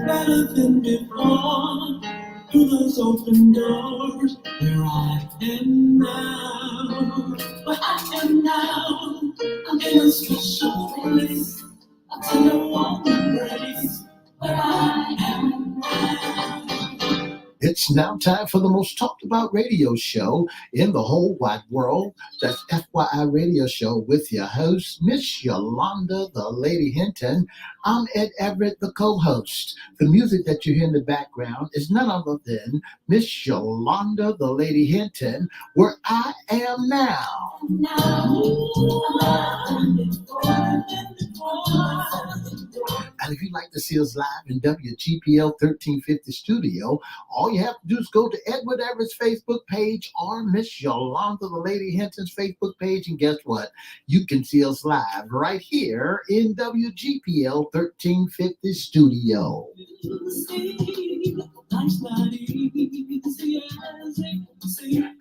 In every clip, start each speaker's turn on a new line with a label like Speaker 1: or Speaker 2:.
Speaker 1: better than before. Through those open doors, where I am now. Where I am now, I'm in a special place. A tender warm embrace. Where I am now. It's now time for the most talked about radio show in the whole wide world. That's FYI Radio Show with your host, Miss Yolanda, the Lady Hinton. I'm Ed Everett, the co-host. The music that you hear in the background is none other than Miss Yolanda, the Lady Hinton, Where I Am Now. And if you'd like to see us live in WGPL 1350 studio, all you have to do is go to Edward Everett's Facebook page or Miss Yolanda, the Lady Hinton's Facebook page, and guess what? You can see us live right here in WGPL 1350 studio.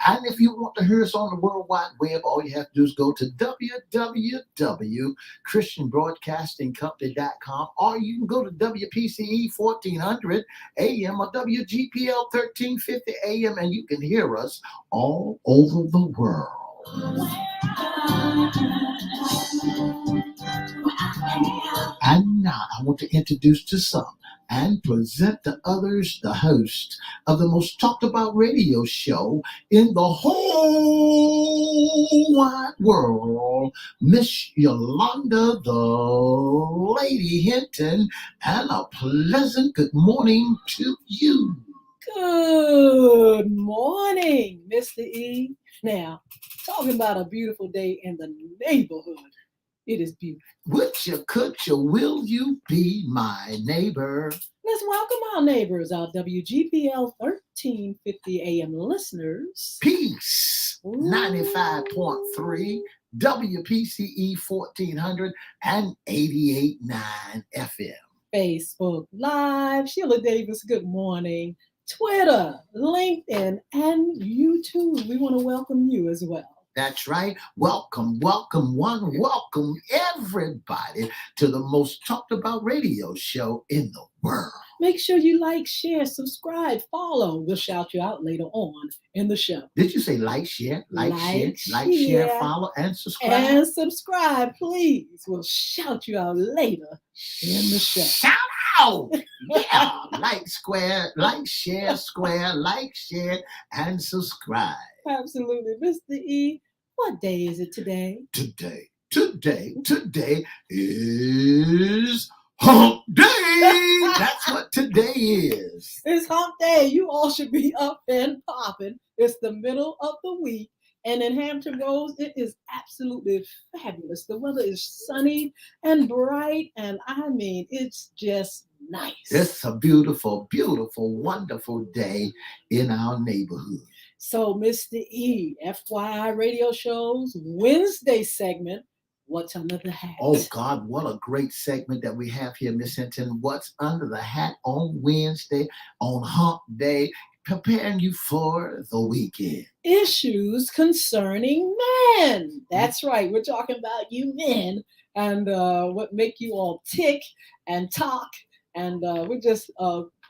Speaker 1: And if you want to hear us on the World Wide Web, all you have to do is go to www.christianbroadcastingcompany.com, or you can go to WPCE 1400 AM or WGPL 1350 AM, and you can hear us all over the world. And now I want to introduce to some and present to others the host of the most talked about radio show in the whole wide world, Miss Yolanda, the Lady Hinton, and a pleasant good morning to you.
Speaker 2: Good morning, Mr. E. Now, talking about a beautiful day in the neighborhood. It is beautiful.
Speaker 1: Would you, could you, will you be my neighbor?
Speaker 2: Let's welcome our neighbors, our WGPL 1350 AM listeners.
Speaker 1: Peace, 95.3, WPCE 1400, and 88.9 FM.
Speaker 2: Facebook Live, Sheila Davis, good morning. Twitter, LinkedIn, and YouTube. We want to welcome you as well.
Speaker 1: That's right. Welcome everybody to the most talked about radio show in the world.
Speaker 2: Make sure you like, share, subscribe, follow. We'll shout you out later on in the show.
Speaker 1: Did you say like, share, share, follow, and subscribe?
Speaker 2: And subscribe, please. We'll shout you out later in the show.
Speaker 1: Shout out! Yeah, like, share, and subscribe.
Speaker 2: Absolutely. Mr. E, what day is it today?
Speaker 1: Today is Hump Day. That's what today is.
Speaker 2: It's Hump Day. You all should be up and popping. It's the middle of the week. And in Hampton Roads, it is absolutely fabulous. The weather is sunny and bright. And I mean, it's just nice.
Speaker 1: It's a beautiful, beautiful, wonderful day in our neighborhood.
Speaker 2: So, Mr. E, FYI Radio Show's Wednesday segment, What's Under the Hat?
Speaker 1: Oh, God, what a great segment that we have here, Miss Hinton. What's Under the Hat on Wednesday, on Hump Day, preparing you for the weekend.
Speaker 2: Issues concerning men. That's right. We're talking about you men and what make you all tick and talk. And we're just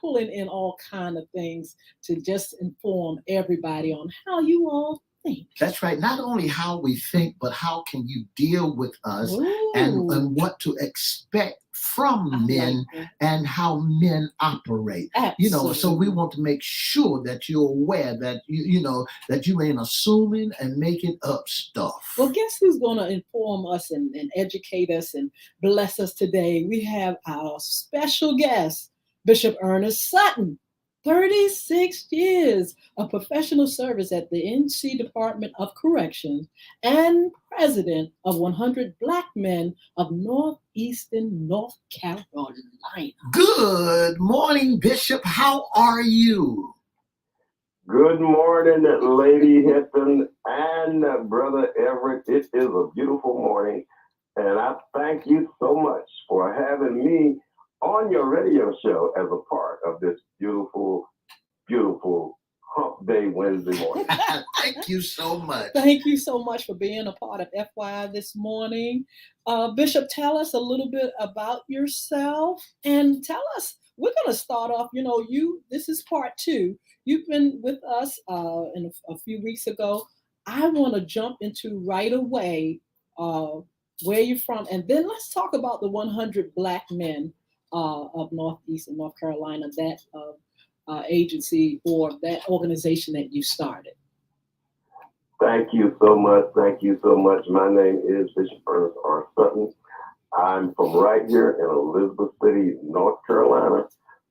Speaker 2: pulling in all kind of things to just inform everybody on how you all think.
Speaker 1: That's right. Not only how we think, but how can you deal with us and what to expect from men and how men operate.
Speaker 2: Absolutely.
Speaker 1: You know, so we want to make sure that you're aware that that you ain't assuming and making up stuff.
Speaker 2: Well, guess who's going to inform us and educate us and bless us today? We have our special guest, Bishop Ernest Sutton. 36 years of professional service at the NC Department of Corrections and president of 100 Black Men of Northeastern North Carolina.
Speaker 1: Good morning, Bishop. How are you?
Speaker 3: Good morning, Lady Hinton and Brother Everett. It is a beautiful morning, and I thank you so much for having me on your radio show as a part of this beautiful, beautiful Hump Day Wednesday morning.
Speaker 1: Thank you so much.
Speaker 2: Thank you so much for being a part of FYI this morning. Bishop, tell us a little bit about yourself and tell us we're going to start off, this is part 2. You've been with us a few weeks ago. I want to jump into right away where you're from. And then let's talk about the 100 Black men of Northeast and North Carolina, that agency or that organization that you started.
Speaker 3: Thank you so much. Thank you so much. My name is Bishop Ernest R. Sutton. I'm from right here in Elizabeth City, North Carolina.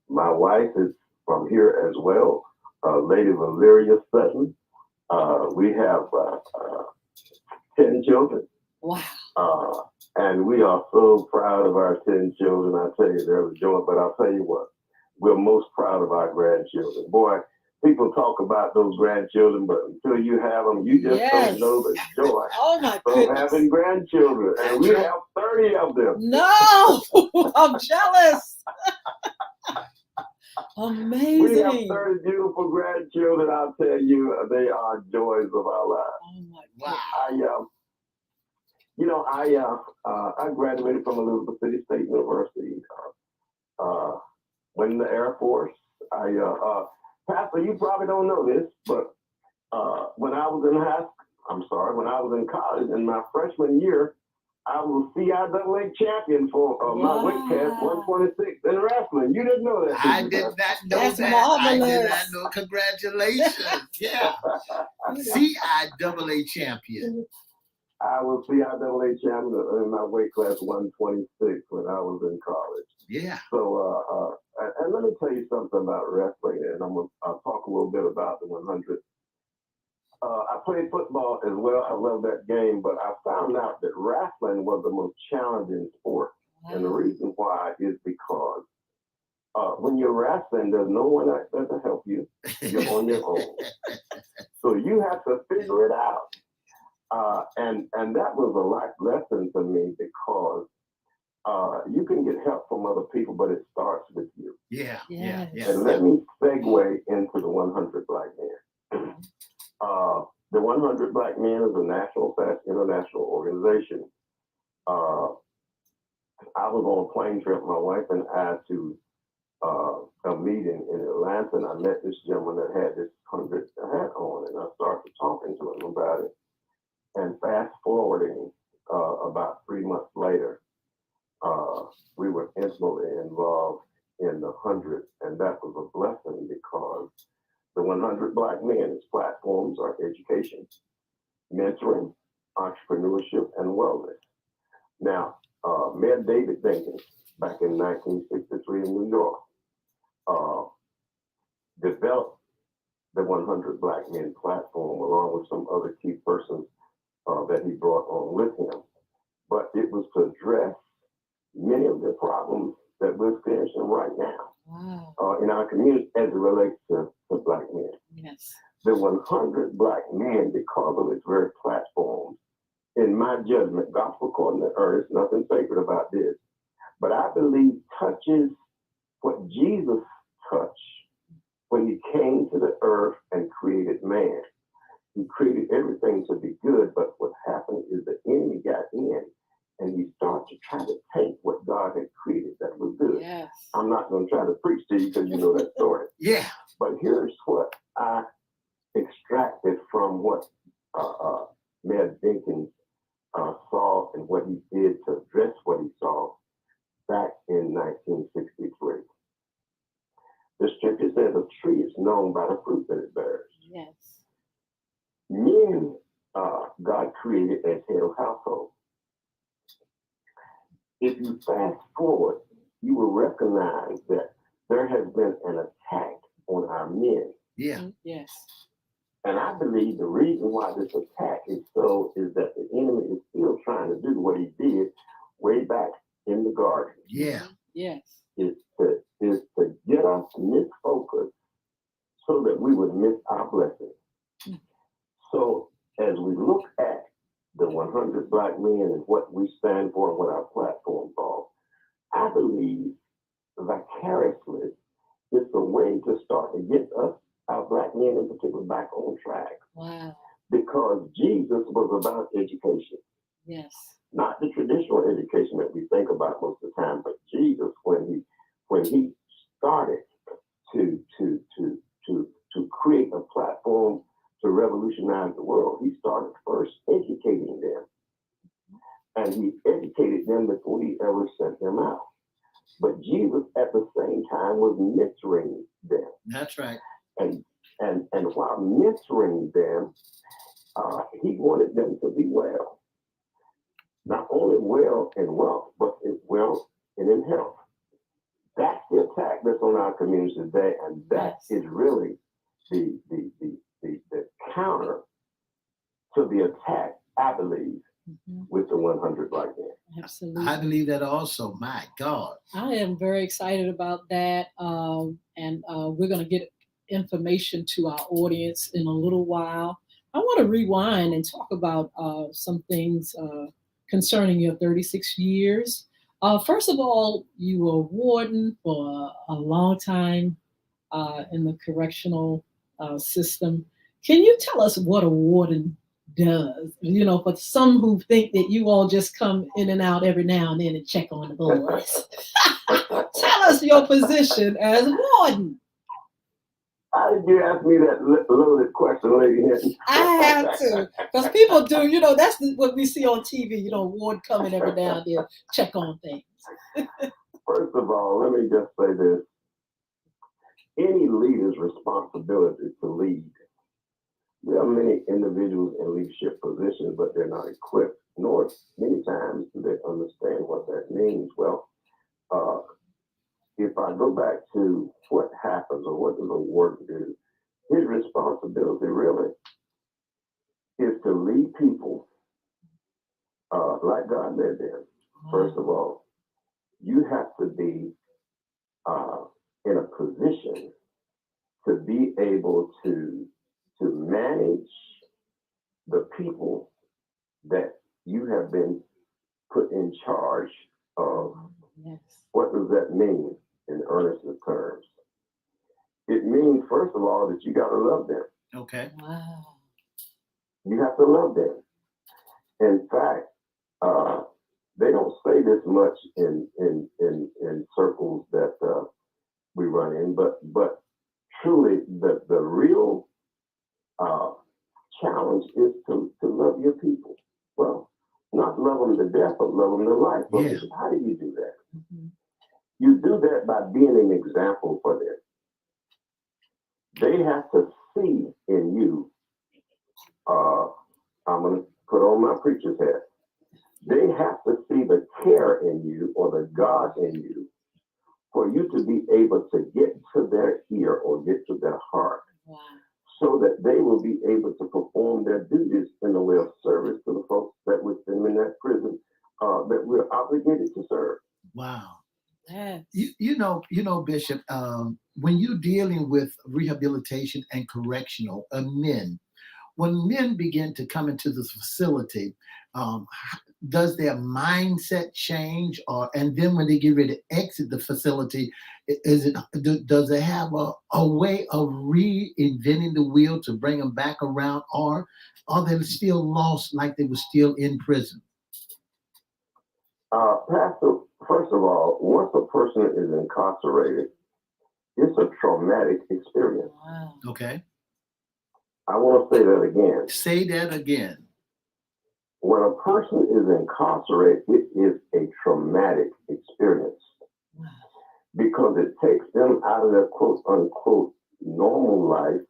Speaker 3: My wife is from here as well, Lady Valeria Sutton. We have 10 children.
Speaker 2: Wow.
Speaker 3: And we are so proud of our 10 children. I tell you, they're a joy, but I'll tell you what, we're most proud of our grandchildren. Boy, people talk about those grandchildren, but until you have them, you just don't know the joy of having grandchildren. And we have 30 of them.
Speaker 2: No, I'm jealous. Amazing.
Speaker 3: We have 30 beautiful grandchildren. I'll tell you, they are joys of our lives.
Speaker 2: Oh my God.
Speaker 3: I graduated from Elizabeth City State University. Went in the Air Force. Pastor, you probably don't know this, but when I was in college in my freshman year, I was CIAA champion for my weight class 126 in wrestling. You didn't know that.
Speaker 1: I did not know
Speaker 2: That's
Speaker 1: that.
Speaker 2: marvelous.
Speaker 1: I did not know. Congratulations. Yeah. CIAA champion.
Speaker 3: I was CIAA champion in my weight class 126 when I was in college.
Speaker 1: Yeah.
Speaker 3: So, and let me tell you something about wrestling, and I'll talk a little bit about the 100. I played football as well. I love that game, but I found out that wrestling was the most challenging sport. Wow. And the reason why is because when you're wrestling, there's no one out there to help you. You're on your own. So you have to figure it out. And that was a life lesson for me because you can get help from other people, but it starts with you.
Speaker 1: Yeah.
Speaker 3: And let me segue into the 100 Black Men. The 100 Black Men is a international organization. I was on a plane trip, my wife and I, to a meeting in Atlanta, and I met this gentleman that had this 100 hat on, and I started talking to him about it. And fast forwarding about 3 months later, we were intimately involved in the 100, and that was a blessing because the 100 Black Men's platforms are education, mentoring, entrepreneurship, and wellness. Now, Mayor David Dinkins, back in 1963 in New York, developed the 100 Black Men platform along with some other key persons that he brought on with him. But it was to address many of the problems that we're experiencing right now.
Speaker 2: Wow.
Speaker 3: In our community as it relates to Black men.
Speaker 2: Yes.
Speaker 3: The 100 Black Men, because of its very platform, in my judgment, gospel according to Ernest, nothing sacred about this, but I believe touches what Jesus touched when he came to the earth and created man. He created everything to be good, but what happened is the enemy got in and he started to try to take what God had created that was good.
Speaker 2: Yes.
Speaker 3: I'm not going to try to preach to you because you know that story.
Speaker 1: Yeah.
Speaker 3: But here's what I extracted from what Mayor Dinkins saw and what he did to address what he saw back in 1963. The scripture says a tree is known by the fruit that it bears.
Speaker 2: Yes.
Speaker 3: Men, God created as head of household. If you fast forward, you will recognize that there has been an attack on our men.
Speaker 1: Yeah.
Speaker 2: Yes.
Speaker 3: And I believe the reason why this attack is so is that the enemy is still trying to do what he did way back in the garden.
Speaker 1: Yeah.
Speaker 2: Yes.
Speaker 3: Is to get us misfocused so that we would miss our blessing. So as we look at the 100 Black Men and what we stand for and what our platforms are, I believe vicariously it's a way to start to get us, our Black men in particular, back on track.
Speaker 2: Wow.
Speaker 3: Because Jesus was about education.
Speaker 2: Yes.
Speaker 3: Not the traditional education that we think about most of the time, but Jesus, when he started to create a platform to revolutionize the world. He started first educating them, and he educated them before he ever sent them out. But Jesus, at the same time, was mentoring them.
Speaker 1: That's right.
Speaker 3: And while mentoring them, he wanted them to be well. Not only well in wealth, but well and in health. That's the attack that's on our community today, and that is really the counter to the attack, I believe, with the 100 right there.
Speaker 2: Absolutely.
Speaker 1: I believe that also. My God.
Speaker 2: I am very excited about that. And we're going to get information to our audience in a little while. I want to rewind and talk about some things concerning your 36 years. First of all, you were a warden for a long time in the correctional system. Can you tell us what a warden does? You know, for some who think that you all just come in and out every now and then and check on the boys. Tell us your position as warden.
Speaker 3: How did you ask me that loaded question, Lady Hinton?
Speaker 2: I have to, because people do, you know, that's what we see on TV, you know, ward coming every now and then, check on things.
Speaker 3: First of all, let me just say this. Any leader's responsibility to lead. There are many individuals in leadership positions, but they're not equipped, nor many times do they understand what that means. Well, if I go back to what happens or what does a warden do, his responsibility really is to lead people like God led them. First of all, you have to be in a position to be able to manage the people that you have been put in charge of.
Speaker 2: Yes.
Speaker 3: What does that mean in earnest terms? It means, first of all, that you got to love them.
Speaker 1: Okay.
Speaker 2: Wow.
Speaker 3: You have to love them. In fact, they don't say this much in circles that we run in, but truly the real challenge is to love your people. Well, not love them to death, but love them to life. But how do you do that? You do that by being an example for them. They have to see in you, I'm going to put on my preacher's hat. They have to see the care in you or the God in you for you to be able to get to their ear or get to their heart.
Speaker 2: Wow.
Speaker 3: So that they will be able to perform their duties in the way of service to the folks that would send them in that prison that we're obligated to serve.
Speaker 1: Wow.
Speaker 2: Yes.
Speaker 1: You know, Bishop, when you're dealing with rehabilitation and correctional men, when men begin to come into this facility, does their mindset change, and then when they get ready to exit the facility, does it have a way of reinventing the wheel to bring them back around, or are they still lost like they were still in prison?
Speaker 3: Pastor, first of all, once a person is incarcerated, it's a traumatic experience.
Speaker 2: Wow.
Speaker 1: Okay.
Speaker 3: I want to say that again.
Speaker 1: Say that again.
Speaker 3: When a person is incarcerated, it is a traumatic experience because it takes them out of their quote unquote normal life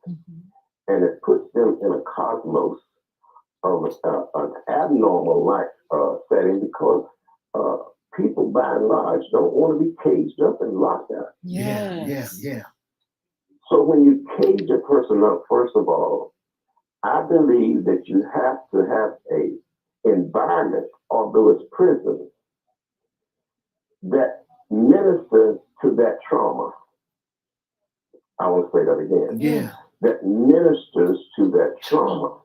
Speaker 3: and it puts them in a cosmos of an abnormal life setting because people by and large don't want to be caged up and locked up.
Speaker 2: Yes.
Speaker 1: Yeah.
Speaker 3: So when you cage a person up, first of all, I believe that you have to have a environment, although it's prison, that ministers to that trauma. I want to say that again.
Speaker 1: Yeah.
Speaker 3: That ministers to that trauma.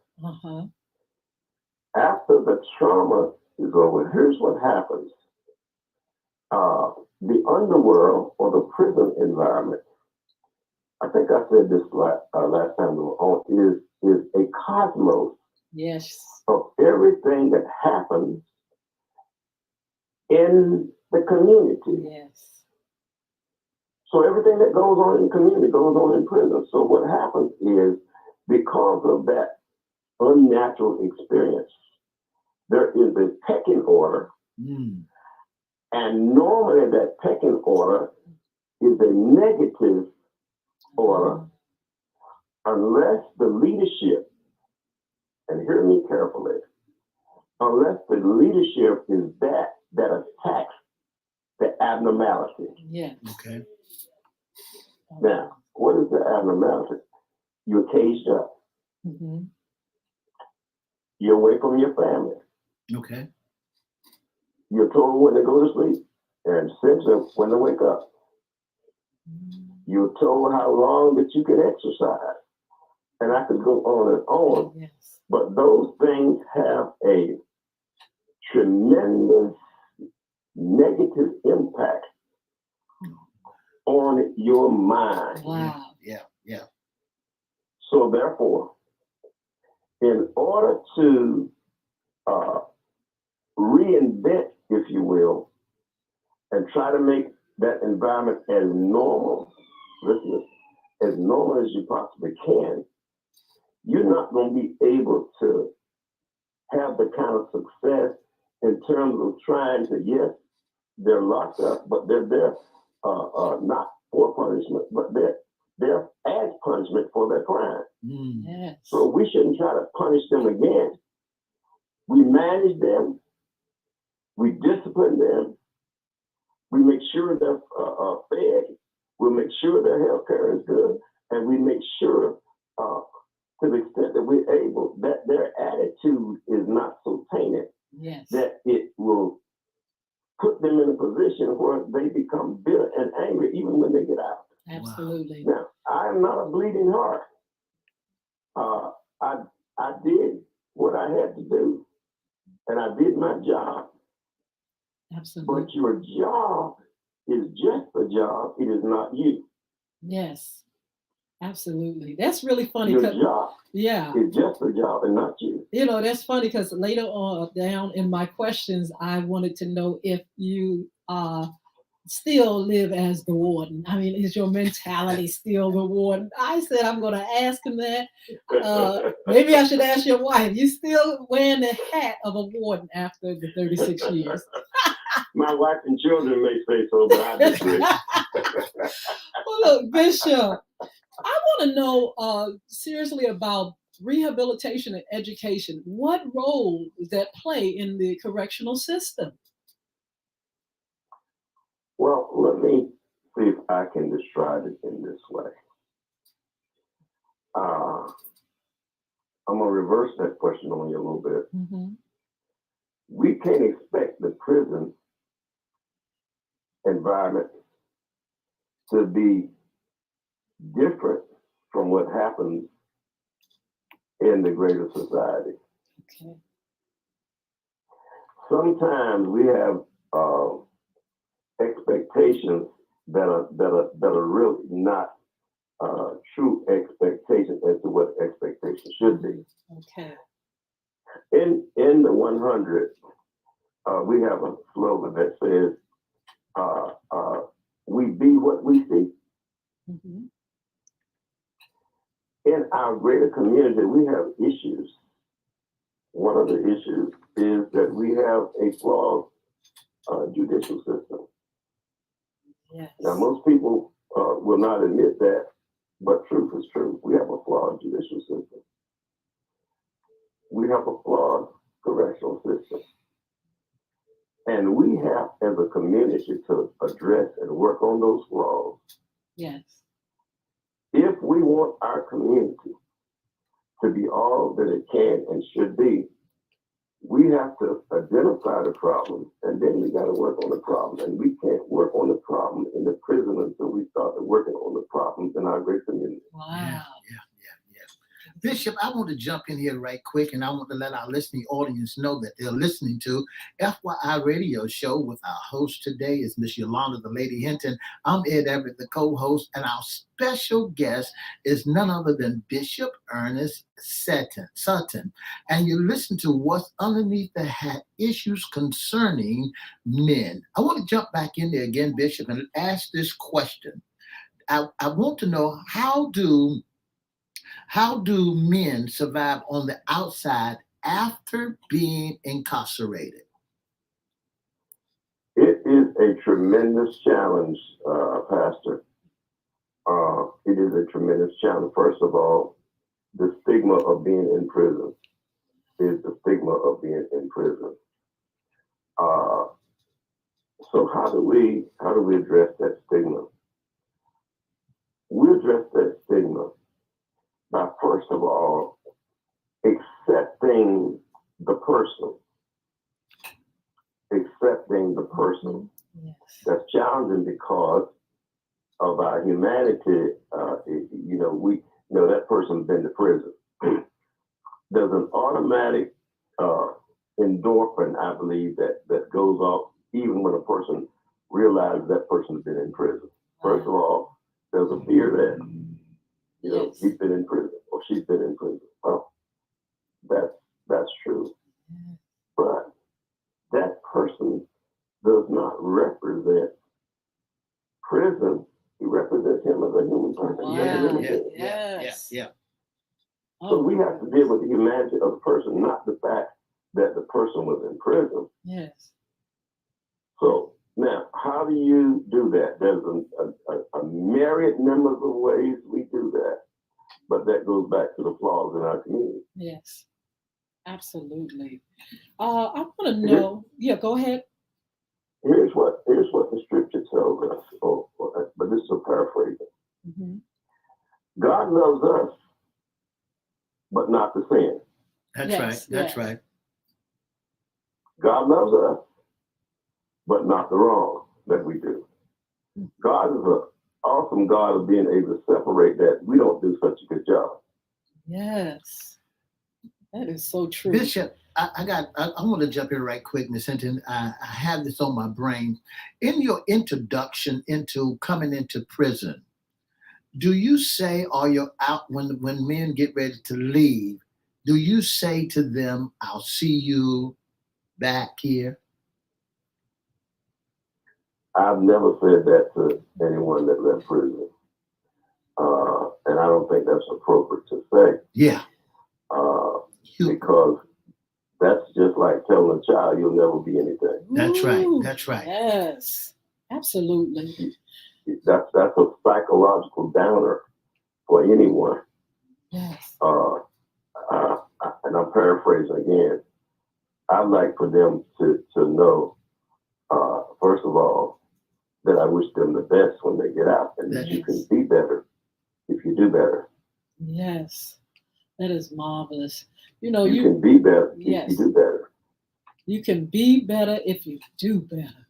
Speaker 3: After the trauma is over, here's what happens. The underworld or the prison environment, I think I said this last time we were on, is a cosmos.
Speaker 2: Yes.
Speaker 3: Of everything that happens in the community.
Speaker 2: Yes.
Speaker 3: So everything that goes on in the community goes on in prison. So what happens is, because of that unnatural experience, there is a pecking order. And normally that pecking order is a negative order unless the leadership, and hear me carefully, unless the leadership is that attacks the abnormality.
Speaker 2: Yeah.
Speaker 4: Okay.
Speaker 3: Now, what is the abnormality? You're caged up. You're away from your family.
Speaker 4: Okay.
Speaker 3: You're told when to go to sleep and essentially when to wake up. You're told how long that you can exercise. And I could go on and on.
Speaker 2: Yes.
Speaker 3: But those things have a tremendous negative impact on your mind.
Speaker 2: Wow.
Speaker 4: Yeah.
Speaker 3: So therefore, in order to reinvent, if you will, and try to make that environment as normal, listen, as normal as you possibly can, you're not going to be able to have the kind of success in terms of trying to, yes, they're locked up, but they're there not for punishment, but they're as punishment for their crime.
Speaker 2: Yes.
Speaker 3: So we shouldn't try to punish them again. We manage them, we discipline them, we make sure they're fed, we make sure their health care is good, and we make sure to the extent that we're able, that their attitude is not so tainted,
Speaker 2: Yes.
Speaker 3: that it will put them in a position where they become bitter and angry even when they get out.
Speaker 2: Absolutely.
Speaker 3: Now, I'm not a bleeding heart. I did what I had to do, and I did my job.
Speaker 2: Absolutely.
Speaker 3: But your job is just a job. It is not you.
Speaker 2: Yes. Absolutely. That's really funny.
Speaker 3: Your job
Speaker 2: Yeah.
Speaker 3: is just a job and not you.
Speaker 2: You know, that's funny because later on down in my questions, I wanted to know if you still live as the warden. I mean, is your mentality still the warden? I said I'm going to ask him that. Maybe I should ask your wife. You still wearing the hat of a warden after the 36 years?
Speaker 3: My wife and children may say so, but I disagree.
Speaker 2: Well, look, Bishop, I want to know seriously about rehabilitation and education. What role does that play in the correctional system?
Speaker 3: Well, let me see if I can describe it in this way. I'm going to reverse that question on you a little bit. We can't expect the prison environment to be different from what happens in the greater society.
Speaker 2: Okay.
Speaker 3: Sometimes we have expectations that are really not true expectations as to what expectations should be.
Speaker 2: Okay.
Speaker 3: In the 100, we have a slogan that says, "We be what we see." In our greater community, we have issues. One of the issues is that we have a flawed judicial system.
Speaker 2: Yes.
Speaker 3: Now, most people will not admit that, but truth is true. We have a flawed judicial system. We have a flawed correctional system. And we have, as a community, to address and work on those flaws.
Speaker 2: Yes.
Speaker 3: If we want our community to be all that it can and should be, we have to identify the problem, and then we got to work on the problem. And we can't work on the problem in the prison until we start working on the problems in our great community.
Speaker 2: Wow.
Speaker 4: Yeah. Bishop, I want to jump in here right quick, and I want to let our listening audience know that they're listening to FYI Radio Show with our host today is Miss Yolanda, the Lady Hinton. I'm Ed Everett, the co-host, and our special guest is none other than Bishop Ernest Sutton. And you listen to What's Underneath the Hat, issues concerning men. I want to jump back in there again, Bishop, and ask this question. I want to know how do men survive on the outside after being incarcerated?
Speaker 3: It is a tremendous challenge, Pastor. It is a tremendous challenge. First of all, the stigma of being in prison is the stigma of being in prison. So how do we address that stigma? We address that stigma by, first of all, accepting the person.
Speaker 2: Yes.
Speaker 3: That's challenging because of our humanity. We know that person's been to prison. There's an automatic endorphin, I believe, that goes off even when a person realizes that person's been in prison. First of all, there's a fear that,
Speaker 2: Yes.
Speaker 3: he's been in prison or she's been in prison. Well, that's true. But that person does not represent prison. He represents him as a human person.
Speaker 2: Wow.
Speaker 4: Yeah.
Speaker 3: So we have to deal with the humanity of the person, not the fact that the person was in prison.
Speaker 2: Yes.
Speaker 3: So now, how do you do that? There's a myriad number of ways we do that, but that goes back to the flaws in our community.
Speaker 2: Yes. Absolutely. I want to know. Yeah, go ahead.
Speaker 3: Here's what the scripture tells us. But this is a paraphrase.
Speaker 2: Mm-hmm.
Speaker 3: God loves us, but not the sin.
Speaker 4: That's right.
Speaker 3: God loves us, but not the wrong that we do. God is an awesome God of being able to separate that. We don't do such a good job.
Speaker 2: Yes. That is so true.
Speaker 4: Bishop, I want to jump in right quick, Miss Hinton. I have this on my brain. In your introduction into coming into prison, do you say, or you're out when men get ready to leave, do you say to them, I'll see you back here?
Speaker 3: I've never said that to anyone that left prison. And I don't think that's appropriate to say.
Speaker 4: Yeah.
Speaker 3: Because that's just like telling a child you'll never be anything.
Speaker 4: That's right.
Speaker 2: Ooh,
Speaker 4: That's right.
Speaker 2: Yes. Absolutely.
Speaker 3: That's a psychological downer for anyone.
Speaker 2: Yes.
Speaker 3: And I'm paraphrasing again. I'd like for them to know, first of all, that I wish them the best when they get out, and that you can be better if you do better.
Speaker 2: Yes. That is marvelous.
Speaker 3: You can be better
Speaker 2: yes.
Speaker 3: if you do better.
Speaker 2: You can be better if you do better.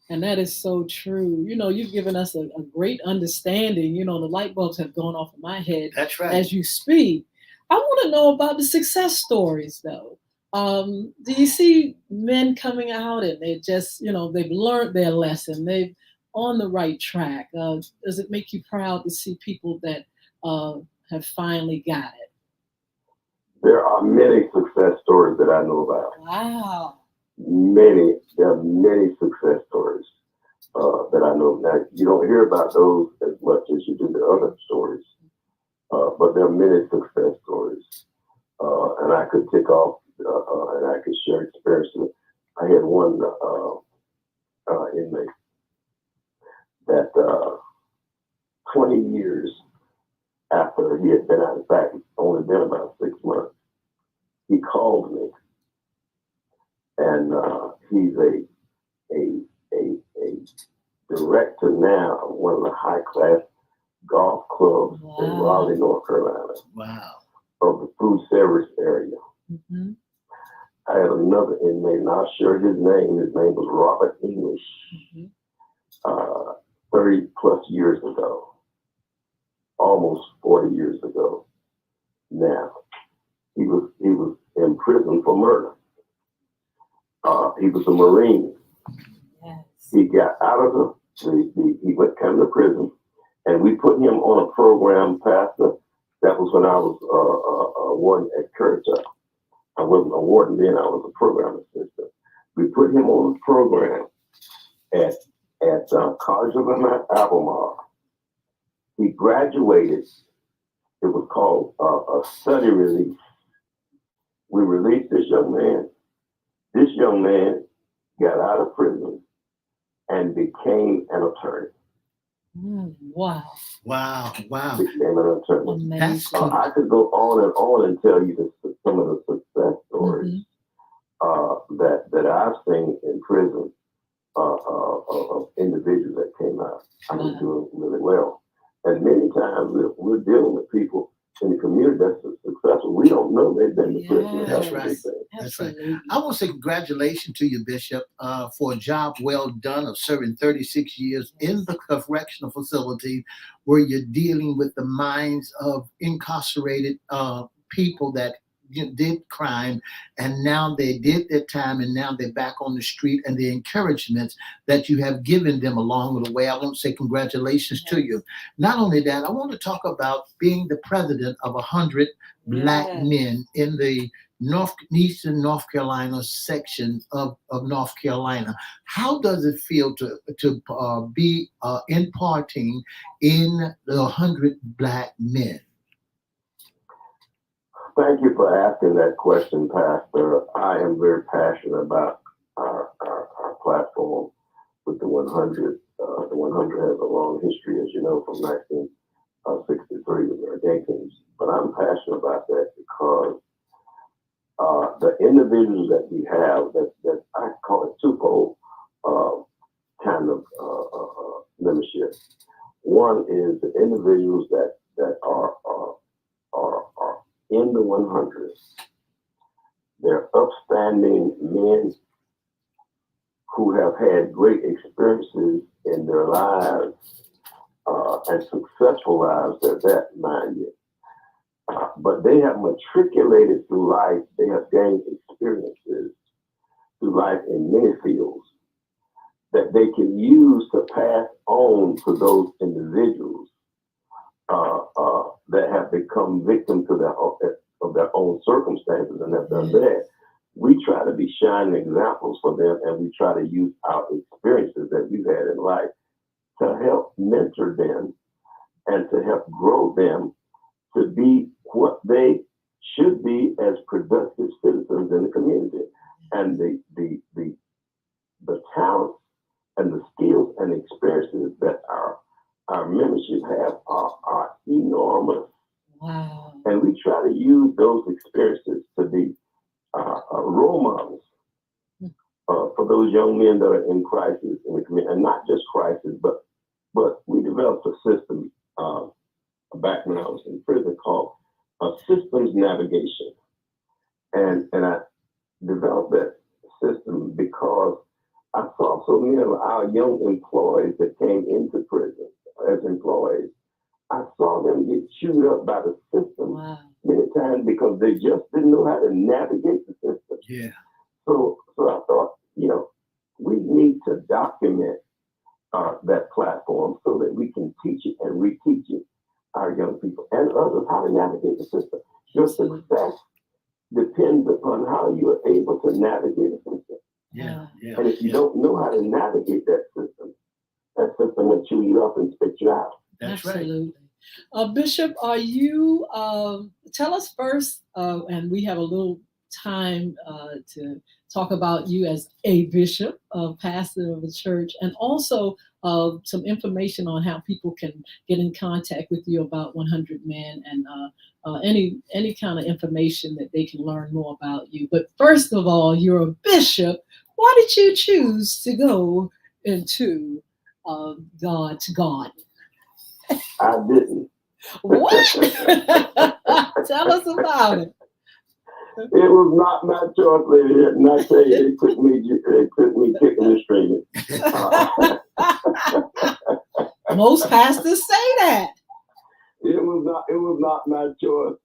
Speaker 2: And that is so true. You've given us a great understanding. The light bulbs have gone off in my head.
Speaker 4: That's right.
Speaker 2: As you speak. I want to know about the success stories, though. Do you see men coming out and they just, they've learned their lesson, they've on the right track? Does it make you proud to see people that have finally got it?
Speaker 3: There are many success stories that I know about.
Speaker 2: Wow.
Speaker 3: There are many success stories that I know. Now, you don't hear about those as much as you do the other stories, but there are many success stories. And I could tick off and I could share experiences. I had one inmate that 20 years after he had been out, in fact, only been about 6 months, he called me, and he's a director now of one of the high-class golf clubs in Raleigh, North Carolina.
Speaker 4: Wow.
Speaker 3: Of the food service area.
Speaker 2: Mm-hmm.
Speaker 3: I had another inmate, and I'll share his name. His name was Robert English.
Speaker 2: Mm-hmm.
Speaker 3: 30 plus years ago, almost 40 years ago. Now, he was in prison for murder. He was a Marine.
Speaker 2: Yes.
Speaker 3: He got out of he came to prison, and we put him on a program, Pastor. That was when I was a warden at Currituck. I wasn't a warden then, I was a program assistant. We put him on a program at College of Albemarle. graduated. It was called a study release. We released this young man. This young man got out of prison and became an attorney.
Speaker 2: Wow.
Speaker 4: Wow.
Speaker 3: Became an attorney.
Speaker 2: Amazing.
Speaker 3: I could go on and tell you some of the success stories that I've seen in prison of individuals that came out. I was doing really well. And many times we're dealing with people in the community that's successful. We don't know they've been to prison.
Speaker 4: That's right. That's right. I want to say congratulations to you, Bishop, for a job well done of serving 36 years in the correctional facility where you're dealing with the minds of incarcerated people that did crime, and now they did their time, and now they're back on the street, and the encouragements that you have given them along the way. I want to say congratulations to you. Not only that, I want to talk about being the president of 100 Black men in the Eastern North Carolina section of North Carolina. How does it feel to be imparting in the 100 Black men?
Speaker 3: Thank you for asking that question, Pastor. I am very passionate about our platform with the 100. The 100 has a long history, as you know, from 1963 with our Jenkins. But I'm passionate about that because the individuals that we have, that I call it twofold kind of membership. One is the individuals that are in the 100s. They're upstanding men who have had great experiences in their lives and successful lives at that, mind you. But they have matriculated through life. They have gained experiences through life in many fields that they can use to pass on to those individuals that have become victims to of their own circumstances and have done that. We try to be shining examples for them, and we try to use our experiences that we've had in life to help mentor them and to help grow them to be what they should be as productive citizens in the community. And the talents and the skills and experiences that our membership have are enormous.
Speaker 2: Wow.
Speaker 3: And we try to use those experiences to be role models for those young men that are in crisis in the community, and not just crisis, but we developed a system back when I was in prison called systems navigation, and I developed that system because I saw so many of our young employees that came into prison as employees. I saw them get chewed up by the system many times because they just didn't know how to navigate the system.
Speaker 4: Yeah.
Speaker 3: So I thought, we need to document that platform so that we can teach it and reteach it our young people and others how to navigate the system. Your success depends upon how you are able to navigate the system.
Speaker 4: Yeah.
Speaker 3: And if you don't know how to navigate that system will chew you up and spit you out.
Speaker 4: That's
Speaker 2: Absolutely. Right. Bishop, are you, tell us first, and we have a little time to talk about you as a bishop, pastor of a church, and also some information on how people can get in contact with you about 100 Men and any kind of information that they can learn more about you. But first of all, you're a bishop. Why did you choose to go into God's garden?
Speaker 3: I didn't.
Speaker 2: What? Tell us about it.
Speaker 3: It was not my choice, lady. And I tell you, they took me kicking and screaming.
Speaker 2: Most pastors say that.
Speaker 3: It was not my choice.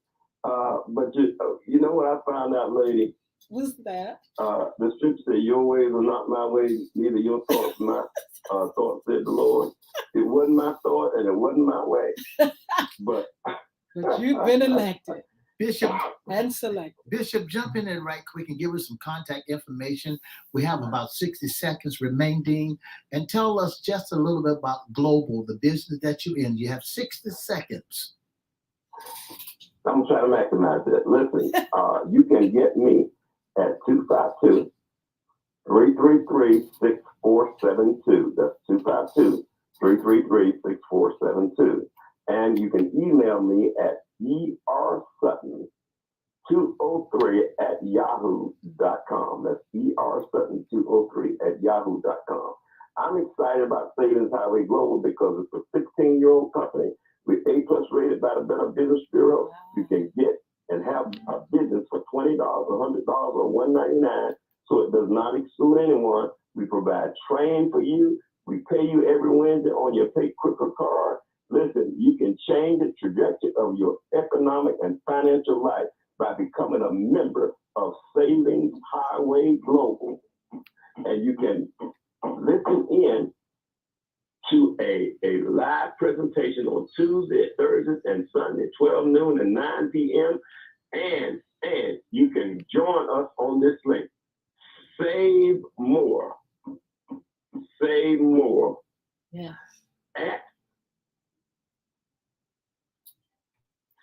Speaker 3: But you know what I found out, lady?
Speaker 2: What's that?
Speaker 3: The scripture said, "Your ways are not my ways, neither your thoughts my thoughts," said the Lord. It wasn't my thought and it wasn't my way. But
Speaker 2: you've been elected.
Speaker 4: Bishop,
Speaker 2: and select.
Speaker 4: Bishop, jump in there right quick and give us some contact information. We have about 60 seconds remaining. And tell us just a little bit about Global, the business that you're in. You have 60 seconds.
Speaker 3: I'm trying to maximize that. Listen, you can get me at 252-333-6472. That's 252-333-6472. And you can email me at ersutton203@yahoo.com. That's ersutton203@yahoo.com. I'm excited about Savings Highway Global because it's a 16-year-old company. We're A+ rated by the Better Business Bureau. You can get and have a business for $20, $100, or $199. So it does not exclude anyone. We provide training for you. We pay you every Wednesday on your Pay Quicker card. Listen, you can change the trajectory of your economic and financial life by becoming a member of Savings Highway Global. And you can listen in to a live presentation on Tuesday, Thursdays, and Sunday, 12 noon and 9 p.m. And you can join us on this link. Save more. Save more.
Speaker 2: Yeah.
Speaker 3: At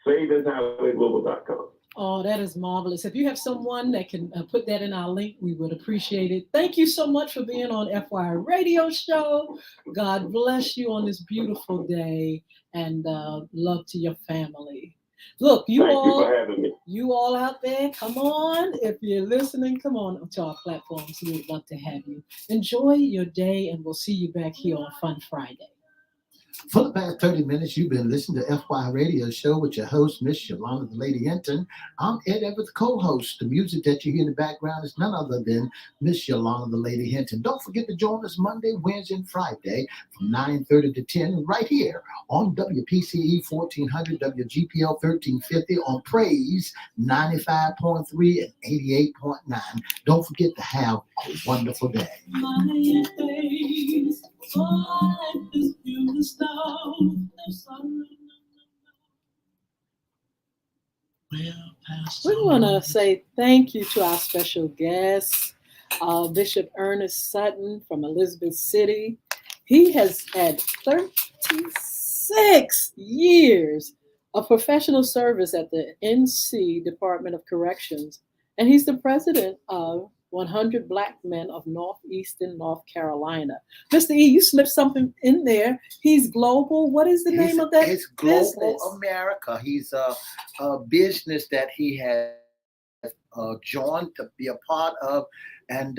Speaker 3: SavingsHighwayGlobal.com.
Speaker 2: Oh, that is marvelous. If you have someone that can put that in our link, we would appreciate it. Thank you so much for being on FYI Radio Show. God bless you on this beautiful day, and love to your family. Look,
Speaker 3: Thank you for having me.
Speaker 2: You all out there, come on. If you're listening, come on to our platforms. We would love to have you. Enjoy your day, and we'll see you back here on Fun Friday.
Speaker 4: For the past 30 minutes, you've been listening to FYI Radio Show with your host, Miss Yolanda, the Lady Hinton. I'm Ed Everett, the co-host. The music that you hear in the background is none other than Miss Yolanda, the Lady Hinton. Don't forget to join us Monday, Wednesday, and Friday from 9:30 to 10 right here on WPCE 1400, WGPL 1350 on Praise 95.3 and 88.9. Don't forget to have a wonderful day.
Speaker 2: We want to say thank you to our special guest, Bishop Ernest Sutton from Elizabeth City. He has had 36 years of professional service at the NC Department of Corrections, and he's the president of 100 Black Men of Northeastern North Carolina. Mr. E, you slipped something in there. He's global. What is the name of that
Speaker 4: business? It's Global America. He's a business that he has joined to be a part of, and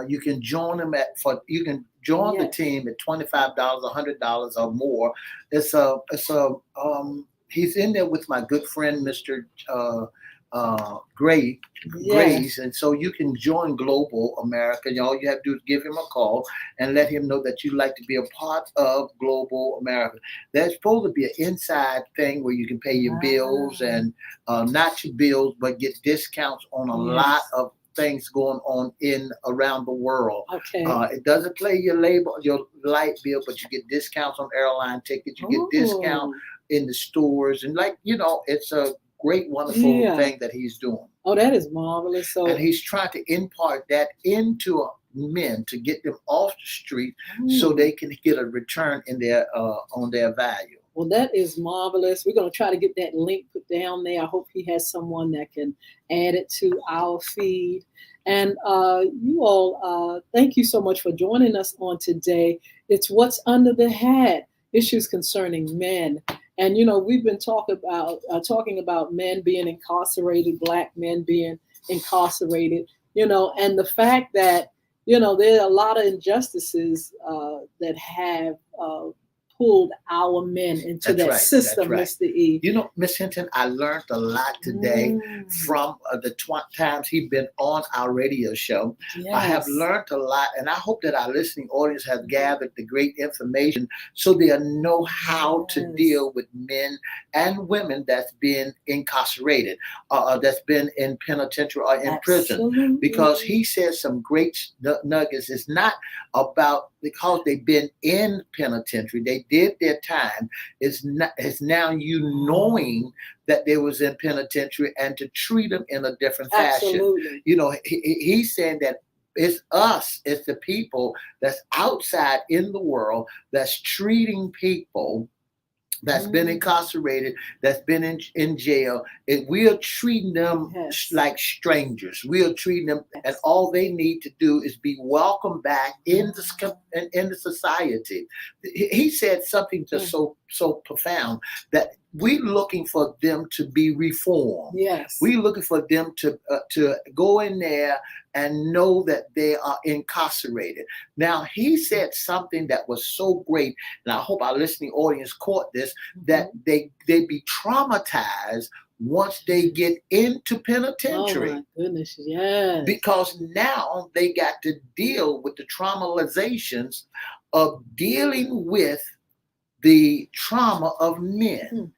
Speaker 4: you can join him the team at $25, $100 or more. He's in there with my good friend, Mr. Grace, and so you can join Global America. All you have to do is give him a call and let him know that you'd like to be a part of Global America. There's supposed to be an inside thing where you can pay your bills and not your bills, but get discounts on a lot of things going on around the world.
Speaker 2: Okay.
Speaker 4: It doesn't play your light bill, but you get discounts on airline tickets. You get discount in the stores, and it's a great, wonderful thing that he's doing.
Speaker 2: Oh, that is marvelous.
Speaker 4: And he's trying to impart that into men to get them off the street so they can get a return in their on their value.
Speaker 2: Well, that is marvelous. We're going to try to get that link put down there. I hope he has someone that can add it to our feed. And you all, thank you so much for joining us on today. It's What's Under the Hat, issues concerning men. And, we've been talking about men being incarcerated, Black men being incarcerated, and the fact that, there are a lot of injustices that have pulled our men into that system, Mr. E.
Speaker 4: Miss Hinton, I learned a lot today from the times he's been on our radio show.
Speaker 2: Yes.
Speaker 4: I have learned a lot, and I hope that our listening audience has gathered the great information so they'll know how to deal with men and women that's been incarcerated, that's been in penitentiary or in prison. Because he says some great nuggets. It's not about because they've been in penitentiary, they did their time. It's now you knowing that they was in penitentiary and to treat them in a different fashion.
Speaker 2: Absolutely.
Speaker 4: You know, he's saying that it's us, it's the people that's outside in the world that's treating people that's been incarcerated, that's been in jail, and we are treating them like strangers. We are treating them, and all they need to do is be welcomed back in the society. He said something just so profound that we're looking for them to be reformed.
Speaker 2: Yes.
Speaker 4: We're looking for them to go in there and know that they are incarcerated. Now, he said something that was so great, and I hope our listening audience caught this, that they be traumatized once they get into penitentiary.
Speaker 2: Oh my goodness, yes.
Speaker 4: Because now they got to deal with the traumatizations of dealing with the trauma of men.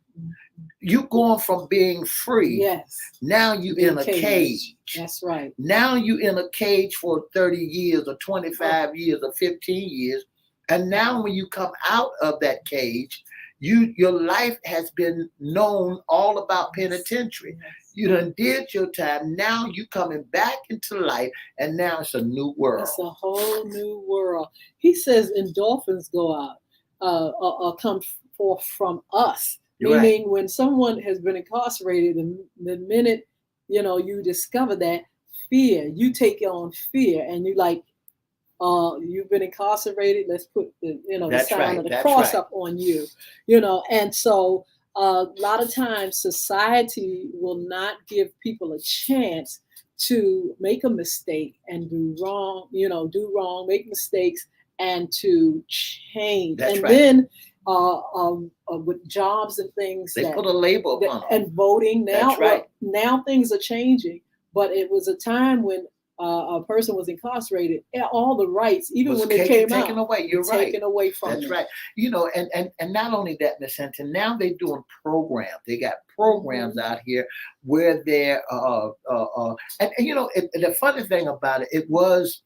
Speaker 4: You going from being free.
Speaker 2: Yes.
Speaker 4: Now you in a cage.
Speaker 2: That's right.
Speaker 4: Now you in a cage for 30 years or 25 years or 15 years. And now when you come out of that cage, your life has been known all about penitentiary.
Speaker 2: Yes.
Speaker 4: You done did your time. Now you coming back into life, and now it's a new world.
Speaker 2: It's a whole new world. He says endorphins go out, or come forth from us. Meaning when someone has been incarcerated, the minute, you discover that fear, you take on fear, and you like, you've been incarcerated, let's put the, the sign of the cross up on you, and so a lot of times society will not give people a chance to make a mistake and do wrong, make mistakes and to change. Then with jobs and things,
Speaker 4: they put a label on them.
Speaker 2: And voting now. Now things are changing, but it was a time when a person was incarcerated, all the rights, even when they came out,
Speaker 4: taken away. You're right.
Speaker 2: Taken away from them.
Speaker 4: That's right. And not only that, Miss Hinton, now they're doing programs. They got programs out here where they're the funny thing about it, it was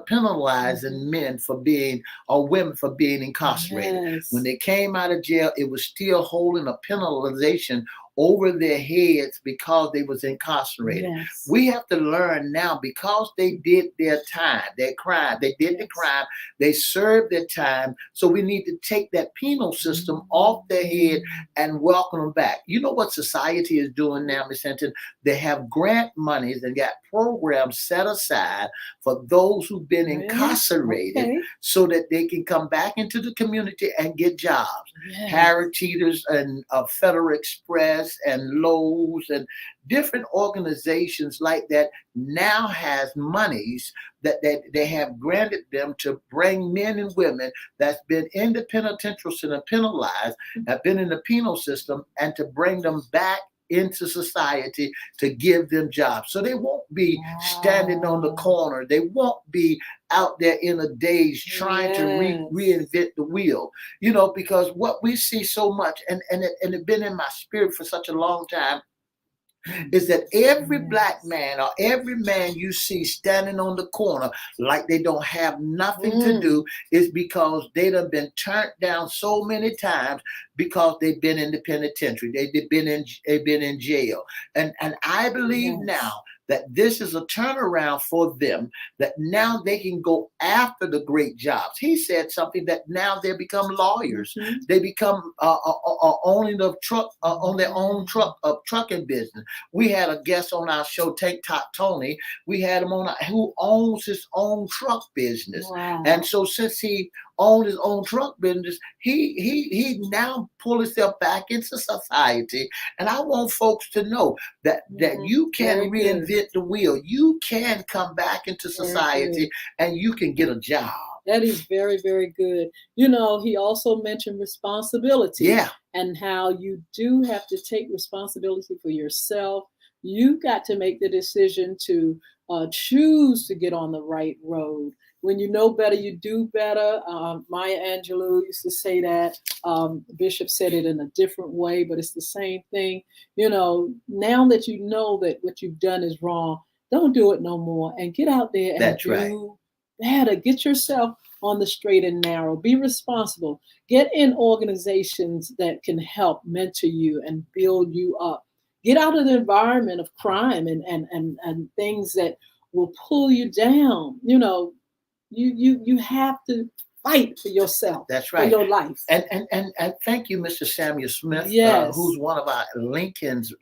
Speaker 4: penalizing men for being, or women for being incarcerated.
Speaker 2: Yes.
Speaker 4: When they came out of jail, it was still holding a penalization over their heads because they was incarcerated.
Speaker 2: Yes.
Speaker 4: We have to learn now, because they did their time, their crime, they did the crime, they served their time. So we need to take that penal system off their head and welcome them back. You know what society is doing now, Ms. Hinton? They have grant monies and got programs set aside for those who've been incarcerated so that they can come back into the community and get jobs.
Speaker 2: Yes.
Speaker 4: Harry Teeter's and Federal Express and Lowe's and different organizations like that now has monies that they have granted them to bring men and women that's been in the penitentiary system, penalized, have been in the penal system, and to bring them back into society to give them jobs. So they won't be standing on the corner. They won't be out there in a daze trying to reinvent the wheel, because what we see so much, and it's been in my spirit for such a long time, is that every black man or every man you see standing on the corner like they don't have nothing to do is because they done been turned down so many times because they've been in the penitentiary. They've been in jail. And I believe now that this is a turnaround for them, that now they can go after the great jobs. He said something that now they become lawyers. They become owning the truck, on their own trucking business. We had a guest on our show, Tank Top Tony. We had him on who owns his own truck business.
Speaker 2: Wow.
Speaker 4: And so since he owned his own truck business, he now pull himself back into society. And I want folks to know that you can reinvent the wheel. You can come back into society and you can get a job.
Speaker 2: That is very, very good. He also mentioned responsibility.
Speaker 4: Yeah.
Speaker 2: And how you do have to take responsibility for yourself. You got to make the decision to choose to get on the right road. When you know better, you do better. Maya Angelou used to say that. Bishop said it in a different way, but it's the same thing. Now that you know that what you've done is wrong, don't do it no more, and get out there and do better. Get yourself on the straight and narrow. Be responsible. Get in organizations that can help mentor you and build you up. Get out of the environment of crime and things that will pull you down. You have to fight for yourself.
Speaker 4: That's
Speaker 2: for
Speaker 4: right.
Speaker 2: your life.
Speaker 4: And thank you, Mr. Samuel Smith,
Speaker 2: Yes.
Speaker 4: who's one of our Lincoln's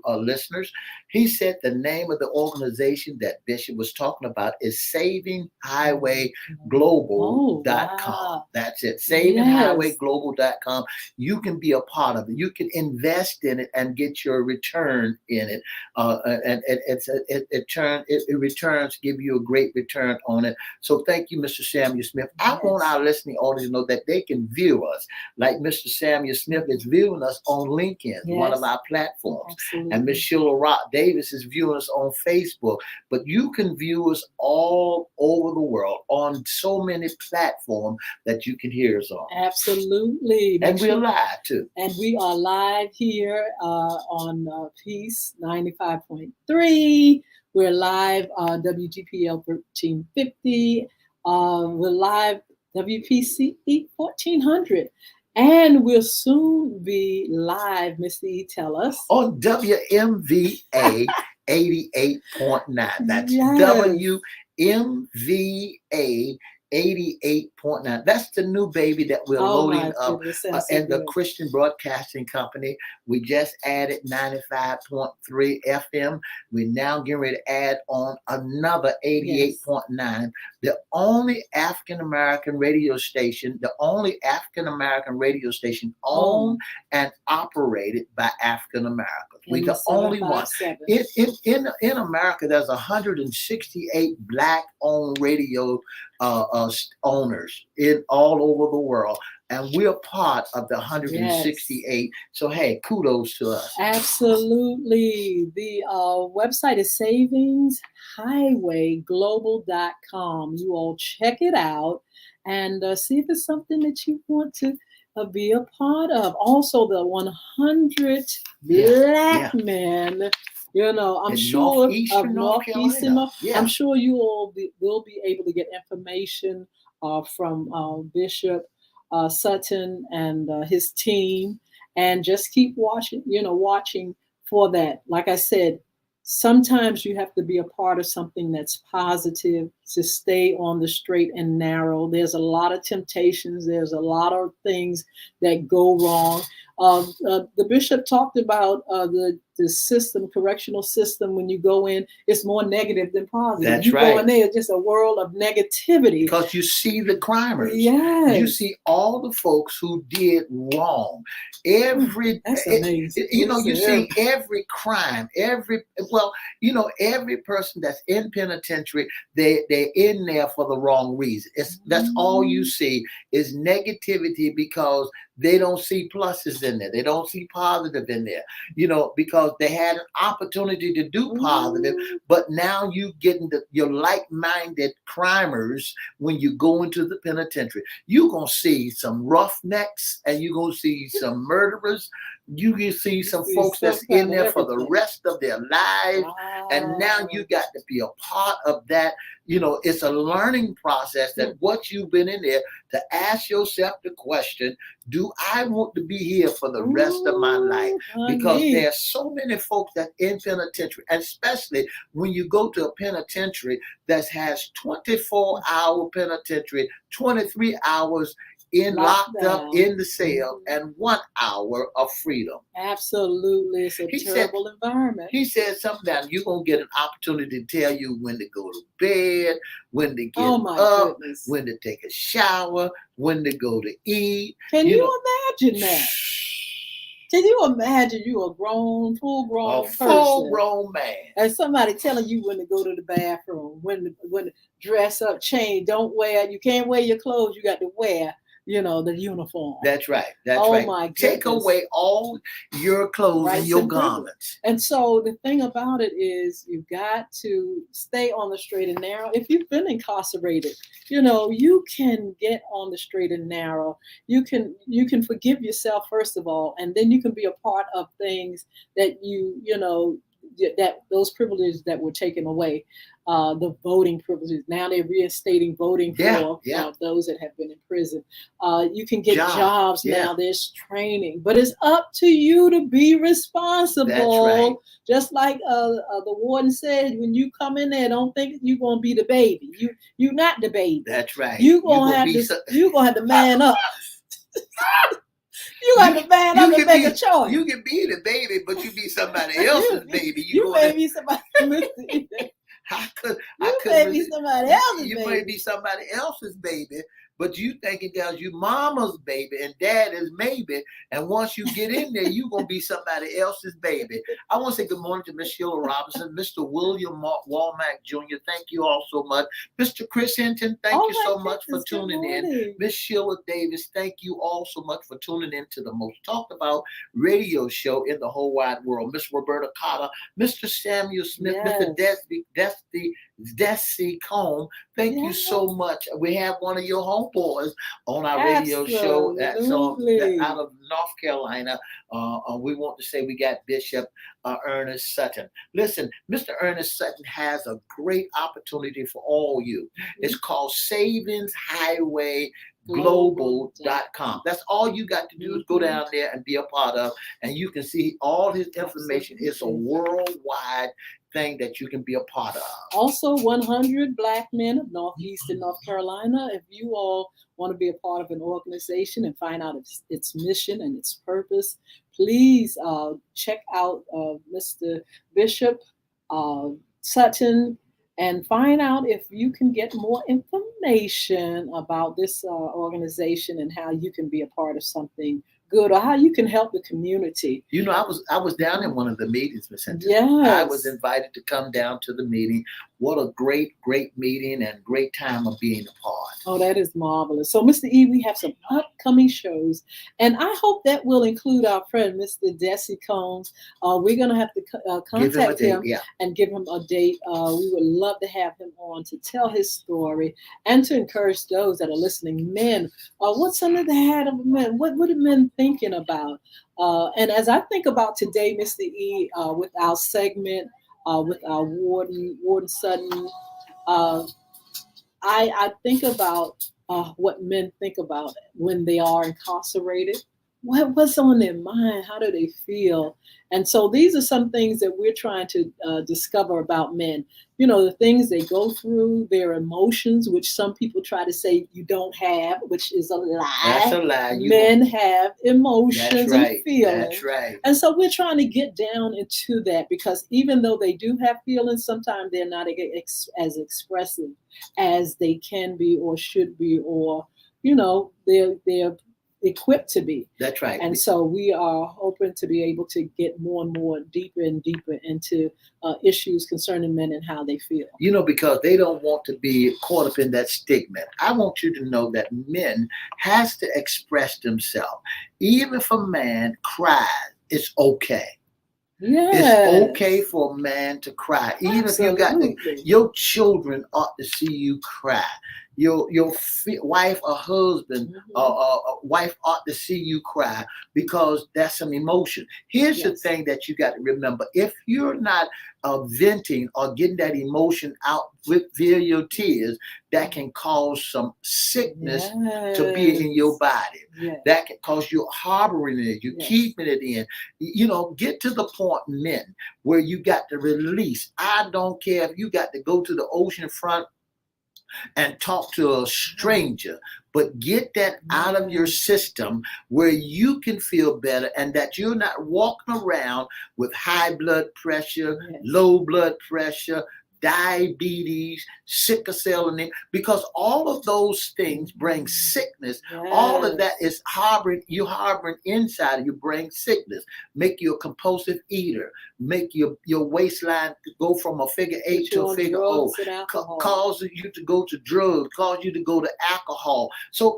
Speaker 4: listeners. He said the name of the organization that Bishop was talking about is SavingHighwayGlobal.com.
Speaker 2: Wow.
Speaker 4: That's it.
Speaker 2: Yes.
Speaker 4: SavingHighwayGlobal.com. You can be a part of it. You can invest in it and get your return in it. And it returns, give you a great return on it. So thank you, Mr. Samuel Smith. I want our listening audience to know that they can view us, like Mr. Samuel Smith is viewing us on LinkedIn, one of our platforms.
Speaker 2: Absolutely.
Speaker 4: And Miss Sheila Rock Davis is viewing us on Facebook. But you can view us all over the world on so many platforms that you can hear us on.
Speaker 2: Absolutely.
Speaker 4: And we're live too.
Speaker 2: And we are live here on Peace 95.3. We're live WGPL 1350. We're live WPCE 1400. And we'll soon be live, Mr. E, tell us.
Speaker 4: On WMVA 88.9. That's
Speaker 2: Yes.
Speaker 4: WMVA 88.9. That's the new baby that we're loading up. And the Christian Broadcasting Company. We just added 95.3 FM. We're now getting ready to add on another 88.9. The only African-American radio station, owned and operated by African-Americans. We're the only one. In America, there's 168 Black-owned radio owners in all over the world, and we're part of the 168. So hey, kudos to us.
Speaker 2: Absolutely. The website is SavingHighwayGlobal.com. You all check it out and see if it's something that you want to be a part of. Also, the 100 Black men. I'm sure of Northeastern. I'm sure you all will be able to get information from Bishop Sutton and his team, and just keep watching for that. Like I said, sometimes you have to be a part of something that's positive to stay on the straight and narrow. There's a lot of temptations. There's a lot of things that go wrong. The bishop talked about the correctional system. When you go in, it's more negative than positive.
Speaker 4: That's right.
Speaker 2: Go in there, it's just a world of negativity.
Speaker 4: Because you see the crimers.
Speaker 2: Yes.
Speaker 4: You see all the folks who did wrong.
Speaker 2: That's amazing.
Speaker 4: You see every crime, every person that's in penitentiary, they're in there for the wrong reason. That's all you see is negativity, because they don't see pluses in there. They don't see positive in there, because they had an opportunity to do positive, but now you get into your like-minded crimers. When you go into the penitentiary, you're going to see some roughnecks, and you're going to see some murderers. You can see some folks that's in there for the rest of their lives. And now you got to be a part of that. It's a learning process, that what you've been in there, to ask yourself the question, do I want to be here for the rest of my life? Because there's so many folks that in penitentiary, and especially when you go to a penitentiary that has 24-hour penitentiary, 23 hours locked up in the cell, and 1 hour of freedom.
Speaker 2: Absolutely. It's a terrible environment.
Speaker 4: He said something that you're going to get an opportunity to tell you when to go to bed, when to get up, when to take a shower, when to go to eat.
Speaker 2: Can you imagine that? Can you imagine you a full-grown person?
Speaker 4: Full-grown man.
Speaker 2: And somebody telling you when to go to the bathroom, when to dress up, change, you can't wear your clothes, you got to wear the uniform.
Speaker 4: That's right. That's right.
Speaker 2: My goodness.
Speaker 4: Take away all your clothes and your garments.
Speaker 2: And so the thing about it is, you've got to stay on the straight and narrow. If you've been incarcerated, you can get on the straight and narrow. You can forgive yourself, first of all, and then you can be a part of things that that those privileges that were taken away, the voting privileges. Now they're reinstating voting for those that have been in prison. You can get jobs now. There's training, but it's up to you to be responsible.
Speaker 4: That's right.
Speaker 2: Just like the warden said, when you come in there, don't think you're gonna be the baby. You're not the baby.
Speaker 4: That's right.
Speaker 2: You're gonna have to man up. You got to man up and make a choice.
Speaker 4: You can be the baby, but you be somebody else's baby.
Speaker 2: You may be somebody else's baby. You may be somebody else's baby, but you thinking that you mama's baby and dad is maybe, and once you get in there, you gonna be somebody else's baby. I want to say good morning to Miss Sheila Robinson, Mr. William Walmack Jr. Thank you all so much. Mr. Chris Hinton, thank you so much for tuning in. Miss Sheila Davis, thank you all so much for tuning in to the most talked about radio show in the whole wide world. Miss Roberta Cotter, Mr. Samuel Smith, Mr. Desi Combe, thank you so much. We have one of your homeboys on our radio show that's out of North Carolina. We want to say we got Bishop Ernest Sutton. Listen, Mr. Ernest Sutton has a great opportunity for all you. It's called Savings Highway Global.com. That's all you got to do is go down there and be a part of, and you can see all his information. It's a worldwide thing that you can be a part of. Also, 100 Black Men of Northeastern North Carolina. If you all want to be a part of an organization and find out its mission and its purpose, please check out Mr. Bishop Sutton and find out if you can get more information about this organization and how you can be a part of something good or how you can help the community.
Speaker 4: You know, I was down in one of the meetings, Miss Hinton.
Speaker 2: Yes.
Speaker 4: I was invited to come down to the meeting. What a great meeting and great time of being a part.
Speaker 2: Oh, that is marvelous. So, Mr. E, we have some upcoming shows, and I hope that will include our friend, Mr. Desi Combs. We're going to have to contact him and give him a date. We would love to have him on to tell his story and to encourage those that are listening. Men, what's under the hat of men? What are men thinking about? And as I think about today, Mr. E, with our segment, with our Warden Sutton, I think about what men think about when they are incarcerated. What's on their mind? How do they feel? And so these are some things that we're trying to discover about men. You know, the things they go through, their emotions, which some people try to say you don't have, which is a lie.
Speaker 4: That's a lie.
Speaker 2: Men have emotions and feelings.
Speaker 4: That's right.
Speaker 2: And so we're trying to get down into that, because even though they do have feelings, sometimes they're not as expressive as they can be or should be, or, you know, they're equipped to be.
Speaker 4: That's right.
Speaker 2: And so we are hoping to be able to get more and more deeper and deeper into issues concerning men and how they feel. You
Speaker 4: know, because they don't want to be caught up in that stigma. I want you to know that men has to express themselves. Even if a man cries, it's okay.
Speaker 2: Yes.
Speaker 4: It's okay for a man to cry. Even
Speaker 2: Absolutely.
Speaker 4: if your children ought to see you cry. Your wife or husband wife ought to see you cry, because that's some emotion. Here's the thing that you got to remember. If you're not venting or getting that emotion out via your tears, that can cause some sickness to be in your body. That can cause you harboring it, you keeping it in. You know, get to the point, men, where you got to release. I don't care if you got to go to the ocean front and talk to a stranger, but get that out of your system where you can feel better, and that you're not walking around with high blood pressure, low blood pressure, diabetes, sickle cell anemia, because all of those things bring sickness. All of that is harboring inside of you, bring sickness, make you a compulsive eater, make your waistline go from a figure 8 to a figure O, cause you to go to drugs, cause you to go to alcohol. So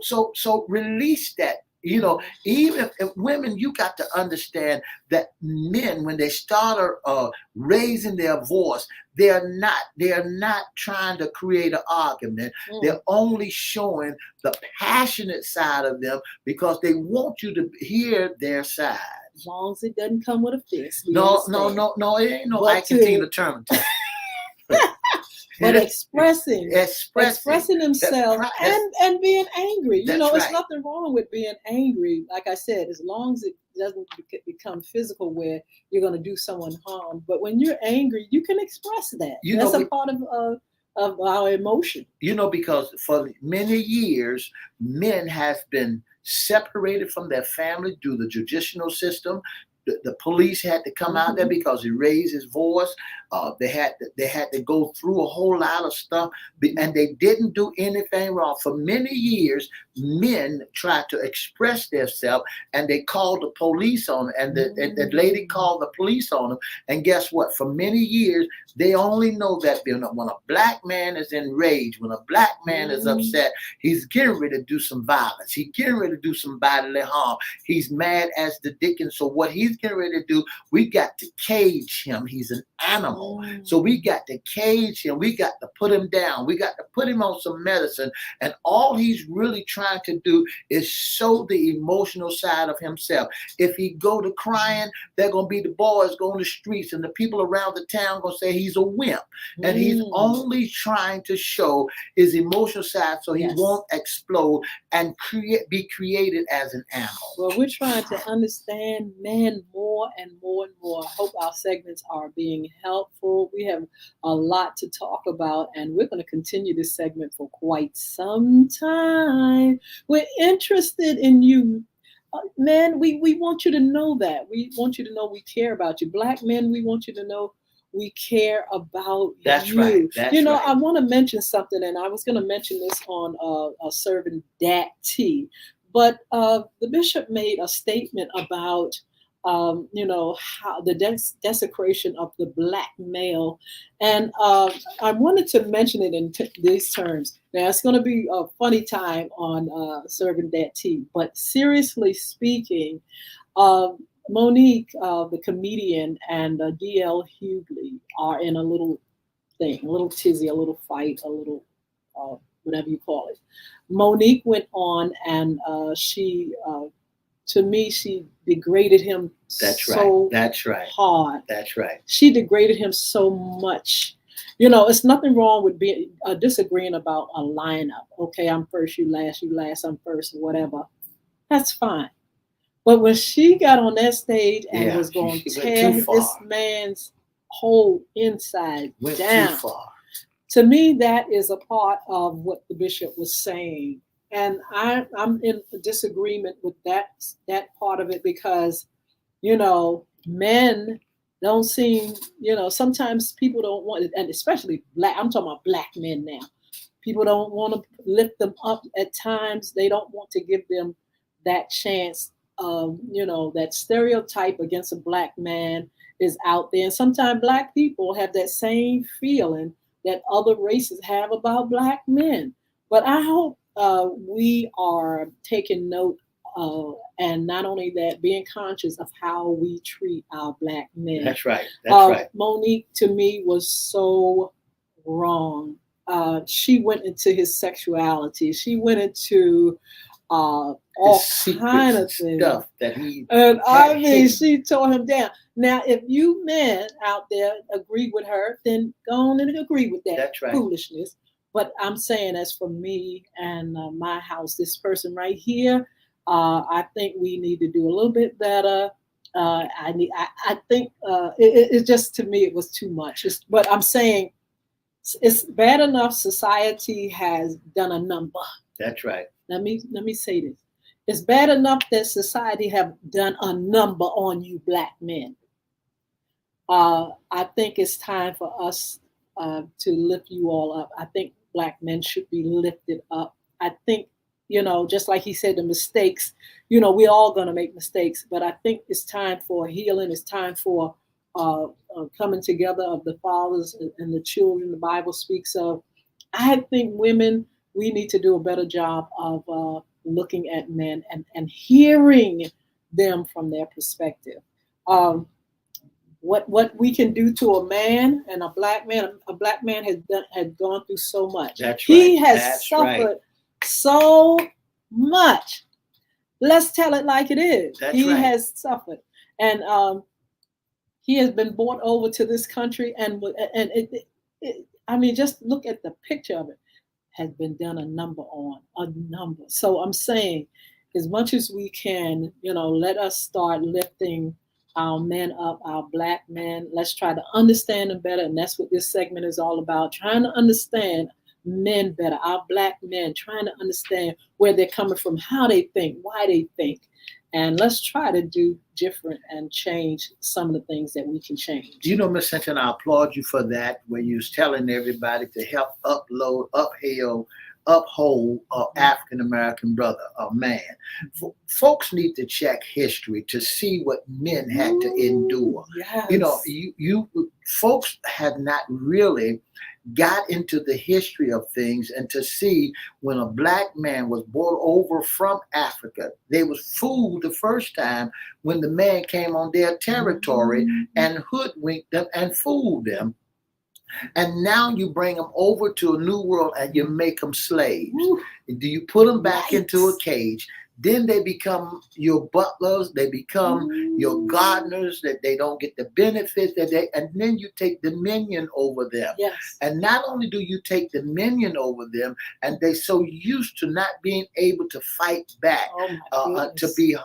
Speaker 4: release that. You know, even if women, you got to understand that men, when they start raising their voice, they're not trying to create an argument. They're only showing the passionate side of them, because they want you to hear their side.
Speaker 2: As long as it doesn't come with a fist.
Speaker 4: No. It ain't no
Speaker 2: But
Speaker 4: I Tina Turner.
Speaker 2: But expressing himself and being angry. It's nothing wrong with being angry. Like I said, as long as it doesn't become physical where you're going to do someone harm. But when you're angry, you can express that. That's a part of our emotion.
Speaker 4: Because for many years, men have been separated from their family through the judicial system. The police had to come out there because he raised his voice. They had to go through a whole lot of stuff, and they didn't do anything wrong. For many years, men tried to express themselves, and they called the police on them, and the lady called the police on them. And guess what? For many years, they only know that when a black man is enraged, when a black man is upset, he's getting ready to do some violence. He's getting ready to do some bodily harm. He's mad as the Dickens. So what he's getting ready to do, we got to cage him. He's an animal. So we got to cage him. We got to put him down. We got to put him on some medicine. And all he's really trying to do is show the emotional side of himself. If he go to crying, they're going to be the boys going to the streets, and the people around the town going to say he's a wimp. And he's only trying to show his emotional side so he won't explode and be created as an animal.
Speaker 2: Well, we're trying to understand men more and more and more. I hope our segments are being helpful. We have a lot to talk about, and we're going to continue this segment for quite some time. We're interested in you. Men, we want you to know that. We want you to know we care about you. Black men, we want you to know we care about
Speaker 4: That's
Speaker 2: you.
Speaker 4: Right. That's right.
Speaker 2: I want to mention something, and I was going to mention this on serving dat tea, but the bishop made a statement about how the desecration of the black male. And I wanted to mention it in these terms. Now, it's going to be a funny time on serving that tea, but seriously speaking, Monique, the comedian, and D.L. Hughley are in a little thing, a little tizzy, a little fight, a little whatever you call it. Monique went on and to me, she degraded him hard.
Speaker 4: That's right.
Speaker 2: She degraded him so much. It's nothing wrong with being disagreeing about a lineup. Okay, I'm first, you last, I'm first, whatever. That's fine. But when she got on that stage and was going to tear this man's whole inside down,
Speaker 4: too far.
Speaker 2: To me, that is a part of what the bishop was saying. And I'm in disagreement with that part of it because, men don't seem, sometimes people don't want it, and especially black, I'm talking about black men now. People don't want to lift them up at times. They don't want to give them that chance. That stereotype against a black man is out there. And sometimes black people have that same feeling that other races have about black men. But I hope we are taking note and not only that, being conscious of how we treat our black men.
Speaker 4: That's right. Right.
Speaker 2: Monique, to me, was so wrong. She went into his sexuality. She went into all kind of
Speaker 4: stuff that he.
Speaker 2: And I mean, she tore him down. Now, if you men out there agree with her, then go on and agree with that.
Speaker 4: That's right.
Speaker 2: Foolishness. But I'm saying, as for me and my house, this person right here, I think we need to do a little bit better. I think it just, to me, it was too much. But I'm saying it's bad enough society has done a number.
Speaker 4: That's right.
Speaker 2: Let me say this. It's bad enough that society have done a number on you black men. I think it's time for us to lift you all up. I think black men should be lifted up. I think, just like he said, the mistakes, we're all going to make mistakes, but I think it's time for healing. It's time for coming together of the fathers and the children the Bible speaks of. I think women, we need to do a better job of looking at men and hearing them from their perspective. What we can do to a man and a black man had gone through so much.
Speaker 4: That's
Speaker 2: he
Speaker 4: right.
Speaker 2: has suffered so much. Let's tell it like it is. He has suffered. And he has been brought over to this country, and I mean, just look at the picture of it. Has been done a number on a number. So I'm saying, as much as we can, let us start lifting our men up, our Black men. Let's try to understand them better, and that's what this segment is all about: trying to understand men better, our Black men, trying to understand where they're coming from, how they think, why they think. And let's try to do different and change some of the things that we can change.
Speaker 4: Miss Hinton, I applaud you for that, when you was telling everybody to help uphold African American brother or man. Folks need to check history to see what men had to endure.
Speaker 2: Yes.
Speaker 4: You folks have not really got into the history of things, and to see when a Black man was brought over from Africa, they was fooled the first time when the man came on their territory and hoodwinked them and fooled them. And now you bring them over to a new world and you make them slaves. Do you put them back into a cage? Then they become your butlers, they become your gardeners, that they don't get the benefits and then you take dominion over them.
Speaker 2: Yes.
Speaker 4: And not only do you take dominion over them, and they so used to not being able to fight back, to be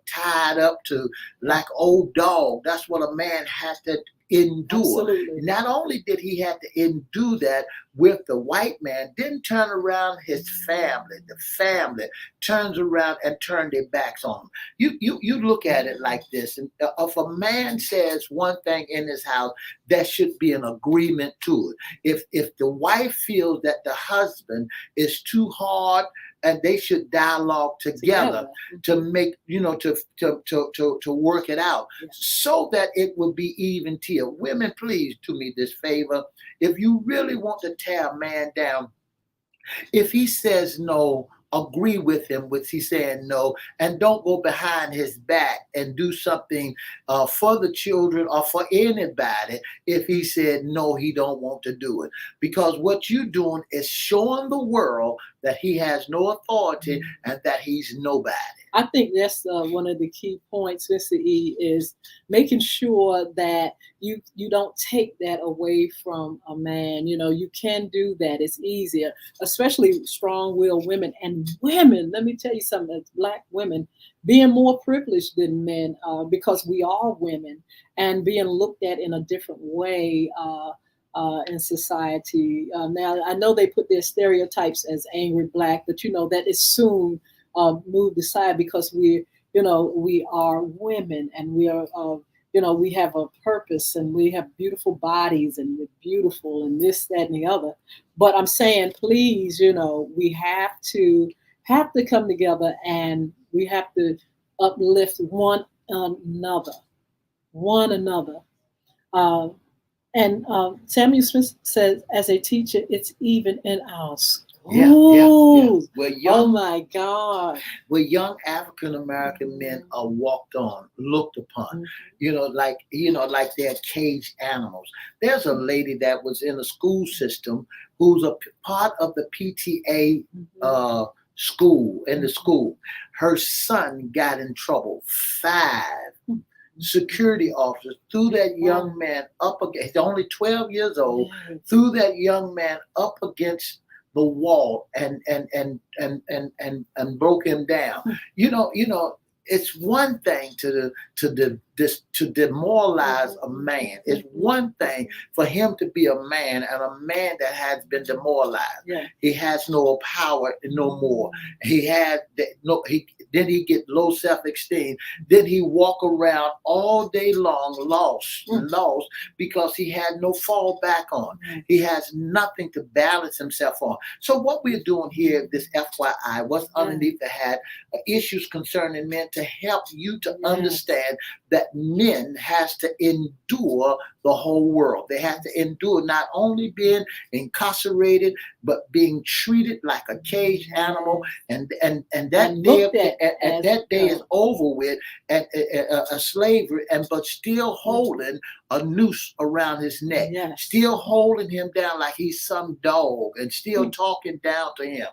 Speaker 4: tied up to like old dog. That's what a man has to endure.
Speaker 2: Absolutely.
Speaker 4: Not only did he have to endure that with the white man, then turn around his family. The family turns around and turn their backs on him. You look at it like this, and if a man says one thing in his house, there should be an agreement to it. If the wife feels that the husband is too hard, and they should dialogue together to make, to work it out, so that it will be even teal. Women, please do me this favor. If you really want to tear a man down, if he says no, agree with him with he saying no, and don't go behind his back and do something for the children or for anybody if he said no, he don't want to do it. Because what you're doing is showing the world that he has no authority and that he's nobody.
Speaker 2: I think that's one of the key points, Mr. E, is making sure that you don't take that away from a man. You can do that. It's easier, especially strong-willed women. And women, let me tell you something, as Black women, being more privileged than men because we are women, and being looked at in a different way in society. Now, I know they put their stereotypes as angry Black, but that is soon moved aside, because we are women, and we are, we have a purpose, and we have beautiful bodies, and we're beautiful, and this, that, and the other. But I'm saying, please, we have to come together, and we have to uplift one another. And Samuel Smith says, as a teacher, it's even in our schools.
Speaker 4: Yeah. Well,
Speaker 2: Oh my God.
Speaker 4: Where young African American men are walked on, looked upon, like they're caged animals. There's a lady that was in the school system who's a part of the PTA school, in the school. Her son got in trouble. 5 security officers threw that young man up against, he's only 12 years old, threw that young man up against the wall and broke him down. It's one thing to demoralize a man. It's one thing for him to be a man, and a man that has been demoralized. He has no power no more. Then he get low self-esteem. Then he walk around all day long lost because he had no fall back on. He has nothing to balance himself on. So what we're doing here, this FYI, what's underneath the hat, issues concerning men, to help you to understand that men has to endure the whole world. They have to endure not only being incarcerated, but being treated like a caged animal, and that day is over with, and a slavery, but still holding a noose around his neck, still holding him down like he's some dog, and still talking down to him.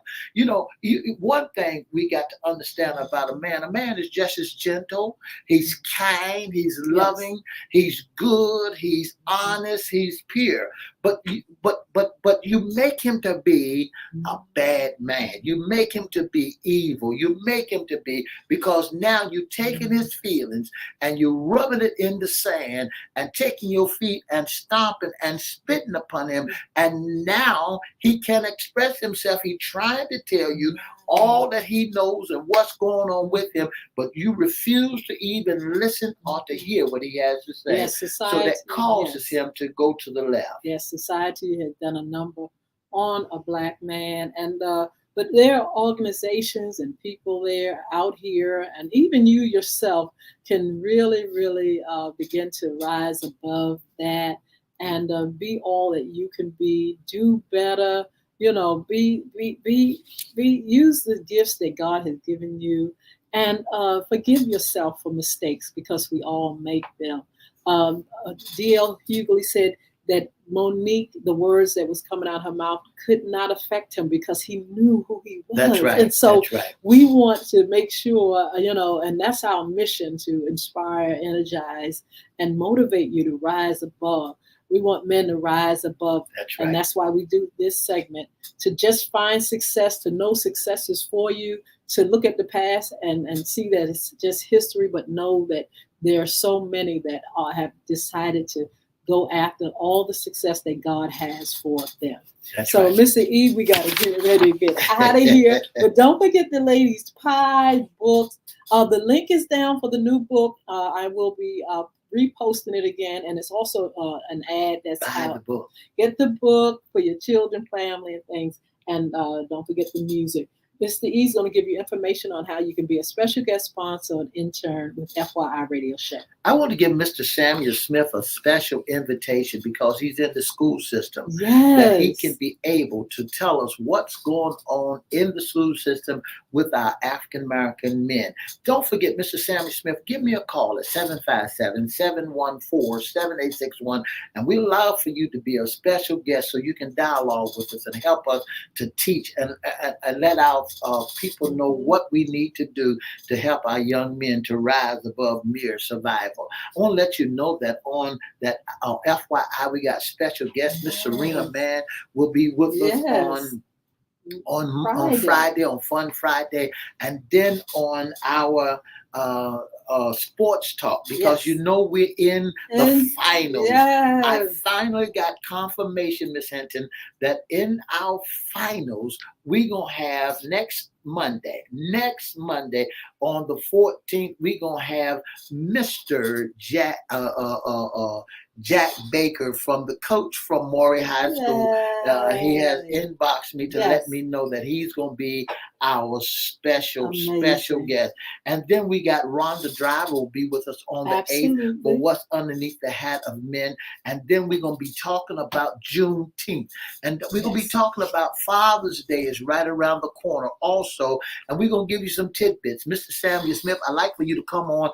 Speaker 4: One thing we got to understand about a man is just as gentle, he's kind, kind, he's loving, he's good, he's honest, he's pure. But you make him to be a bad man. You make him to be evil. You make him to be, because now you're taking his feelings and you're rubbing it in the sand and taking your feet and stomping and spitting upon him. And now he can't express himself. He tried to tell you all that he knows and what's going on with him, but you refuse to even listen or to hear what he has to say.
Speaker 2: Yes, society,
Speaker 4: so that causes him to go to the left.
Speaker 2: Yes, society has done a number on a Black man, and but there are organizations and people there out here, and even you yourself can really, really begin to rise above that and be all that you can be. Do better. You know, use the gifts that God has given you, and forgive yourself for mistakes, because we all make them. D.L. Hughley said that Monique, the words that was coming out of her mouth, could not affect him because he knew who he was.
Speaker 4: That's right.
Speaker 2: And so
Speaker 4: that's right.
Speaker 2: we want to make sure, and that's our mission, to inspire, energize, and motivate you to rise above. We want men to rise above.
Speaker 4: That's right.
Speaker 2: And that's why we do this segment, to just find success, to know success is for you, to look at the past and see that it's just history, but know that there are so many that have decided to go after all the success that God has for them.
Speaker 4: That's
Speaker 2: so,
Speaker 4: right.
Speaker 2: Mr. E, we got to get ready to get out of here. But don't forget the ladies' pie books. The link is down for the new book. I will be reposting it again, and it's also an ad that's
Speaker 4: Buy
Speaker 2: out.
Speaker 4: the book.
Speaker 2: Get the book for your children, family, and things, and don't forget the music. Mr. E is going to give you information on how you can be a special guest sponsor and intern with FYI Radio Show.
Speaker 4: I want to give Mr. Samuel Smith a special invitation because he's in the school system.
Speaker 2: Yes.
Speaker 4: That he can be able to tell us what's going on in the school system with our African American men. Don't forget, Mr. Samuel Smith, give me a call at 757-714-7861, and we'd love for you to be a special guest so you can dialogue with us and help us to teach and let our people know what we need to do to help our young men to rise above mere survival. I want to let you know that on that FYI, we got special guest, Miss Serena Mann will be with us on Friday, on Fun Friday, and then on our sports talk, because we're in the finals.
Speaker 2: Yes.
Speaker 4: I finally got confirmation, Miss Hinton, that in our finals we're gonna have next Monday on the 14th, we're gonna have Mr. Jack Baker, from the coach from Maury High School. He has inboxed me to let me know that he's going to be our special guest. And then we got Rhonda Driver will be with us on the 8th for What's Underneath the Hat of Men. And then we're going to be talking about Juneteenth. And we're going to be talking about Father's Day is right around the corner also. And we're going to give you some tidbits. Mr. Samuel Smith, I'd like for you to come on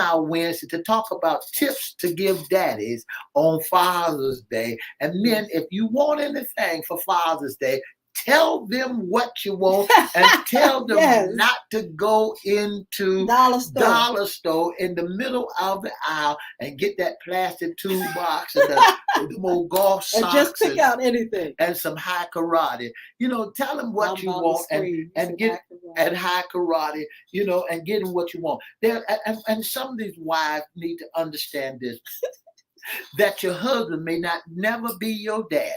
Speaker 4: our Wednesday to talk about tips to give daddies on Father's Day. And men, if you want anything for Father's Day, tell them what you want and tell them not to go into dollar store in the middle of the aisle and get that plastic toolbox and the more golf socks
Speaker 2: and just pick out anything
Speaker 4: and some high karate. Tell them what you want and get at high karate, and get them what you want. And some of these wives need to understand this. That your husband may never be your daddy,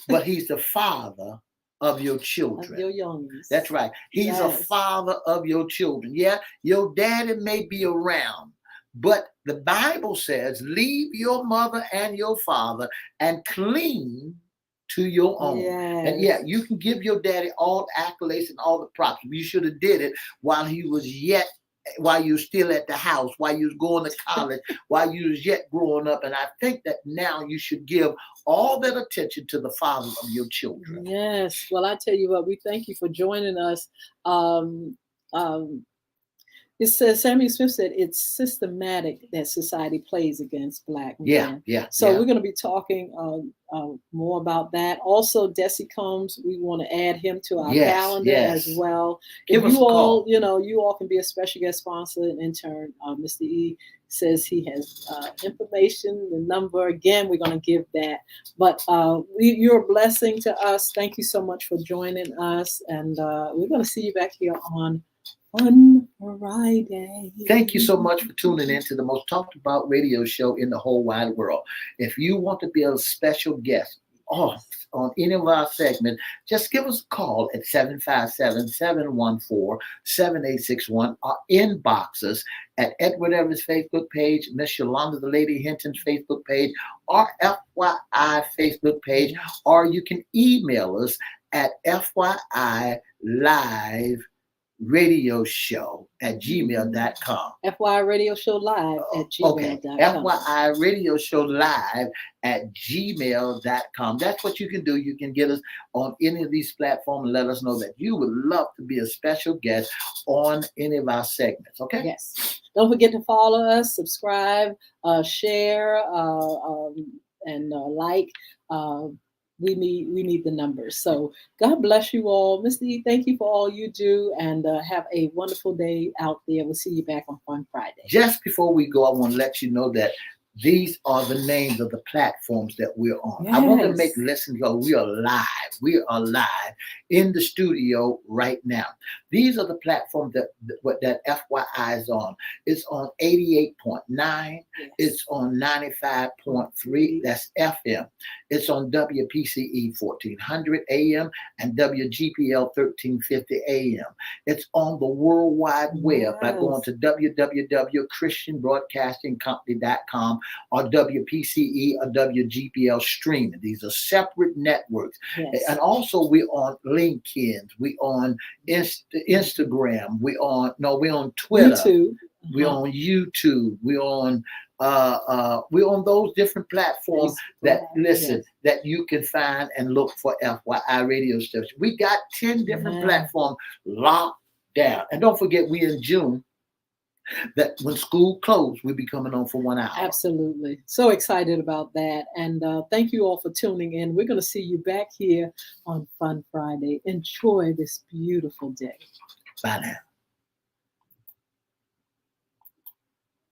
Speaker 4: but he's the father of your children.
Speaker 2: Of your youngest.
Speaker 4: That's right. He's a father of your children. Yeah, your daddy may be around, but the Bible says, leave your mother and your father and cling to your own. And you can give your daddy all accolades and all the props. You should have did it while you're still at the house, while you're going to college, while you're yet growing up. And I think that now you should give all that attention to the father of your children.
Speaker 2: Yes. Well, I tell you what, we thank you for joining us. It says Samuel Smith said it's systematic that society plays against Black men. So we're going to be talking more about that. Also, Desi Combs, we want to add him to our calendar as well.
Speaker 4: Give
Speaker 2: if
Speaker 4: us
Speaker 2: you
Speaker 4: a
Speaker 2: all,
Speaker 4: call.
Speaker 2: you all can be a special guest sponsor and intern. Mr. E says he has information, the number. Again, we're going to give that. But you're a blessing to us. Thank you so much for joining us. And we're going to see you back here on Fun Friday.
Speaker 4: Thank you so much for tuning in to the most talked about radio show in the whole wide world. If you want to be a special guest on any of our segments, just give us a call at 757-714-7861 or inbox us at Edward Everett's Facebook page, Miss Yolanda the Lady Hinton's Facebook page, or FYI Facebook page, or you can email us at FYI Live Radio Show at gmail.com.
Speaker 2: FYI Radio Show Live at gmail.com.
Speaker 4: FYI Radio Show Live at gmail.com. That's what you can do. You can get us on any of these platforms and let us know that you would love to be a special guest on any of our segments. Okay?
Speaker 2: Yes. Don't forget to follow us, subscribe, share, and like. We need the numbers. So God bless you all. Mr. E, thank you for all you do, and have a wonderful day out there. We'll see you back on Fun Friday.
Speaker 4: Just before we go, I want to let you know that these are the names of the platforms that we're on. I want to make listen go. We are live. We are live in the studio right now. These are the platforms that FYI is on. It's on 88.9. It's on 95.3. That's FM. It's on WPCE 1400 AM and WGPL 1350 AM. It's on the World Wide Web by going to www.christianbroadcastingcompany.com or WPCE or WGPL streaming. These are separate networks. And also we're on LinkedIn. We're on Instagram. We're on Twitter.
Speaker 2: YouTube.
Speaker 4: We're on YouTube. We're on those different platforms that you can find and look for FYI radio station. We got 10 different platforms locked down. And don't forget, we in June, that when school closed, we'll be coming on for 1 hour.
Speaker 2: Absolutely. So excited about that. And thank you all for tuning in. We're going to see you back here on Fun Friday. Enjoy this beautiful day.
Speaker 4: Bye now.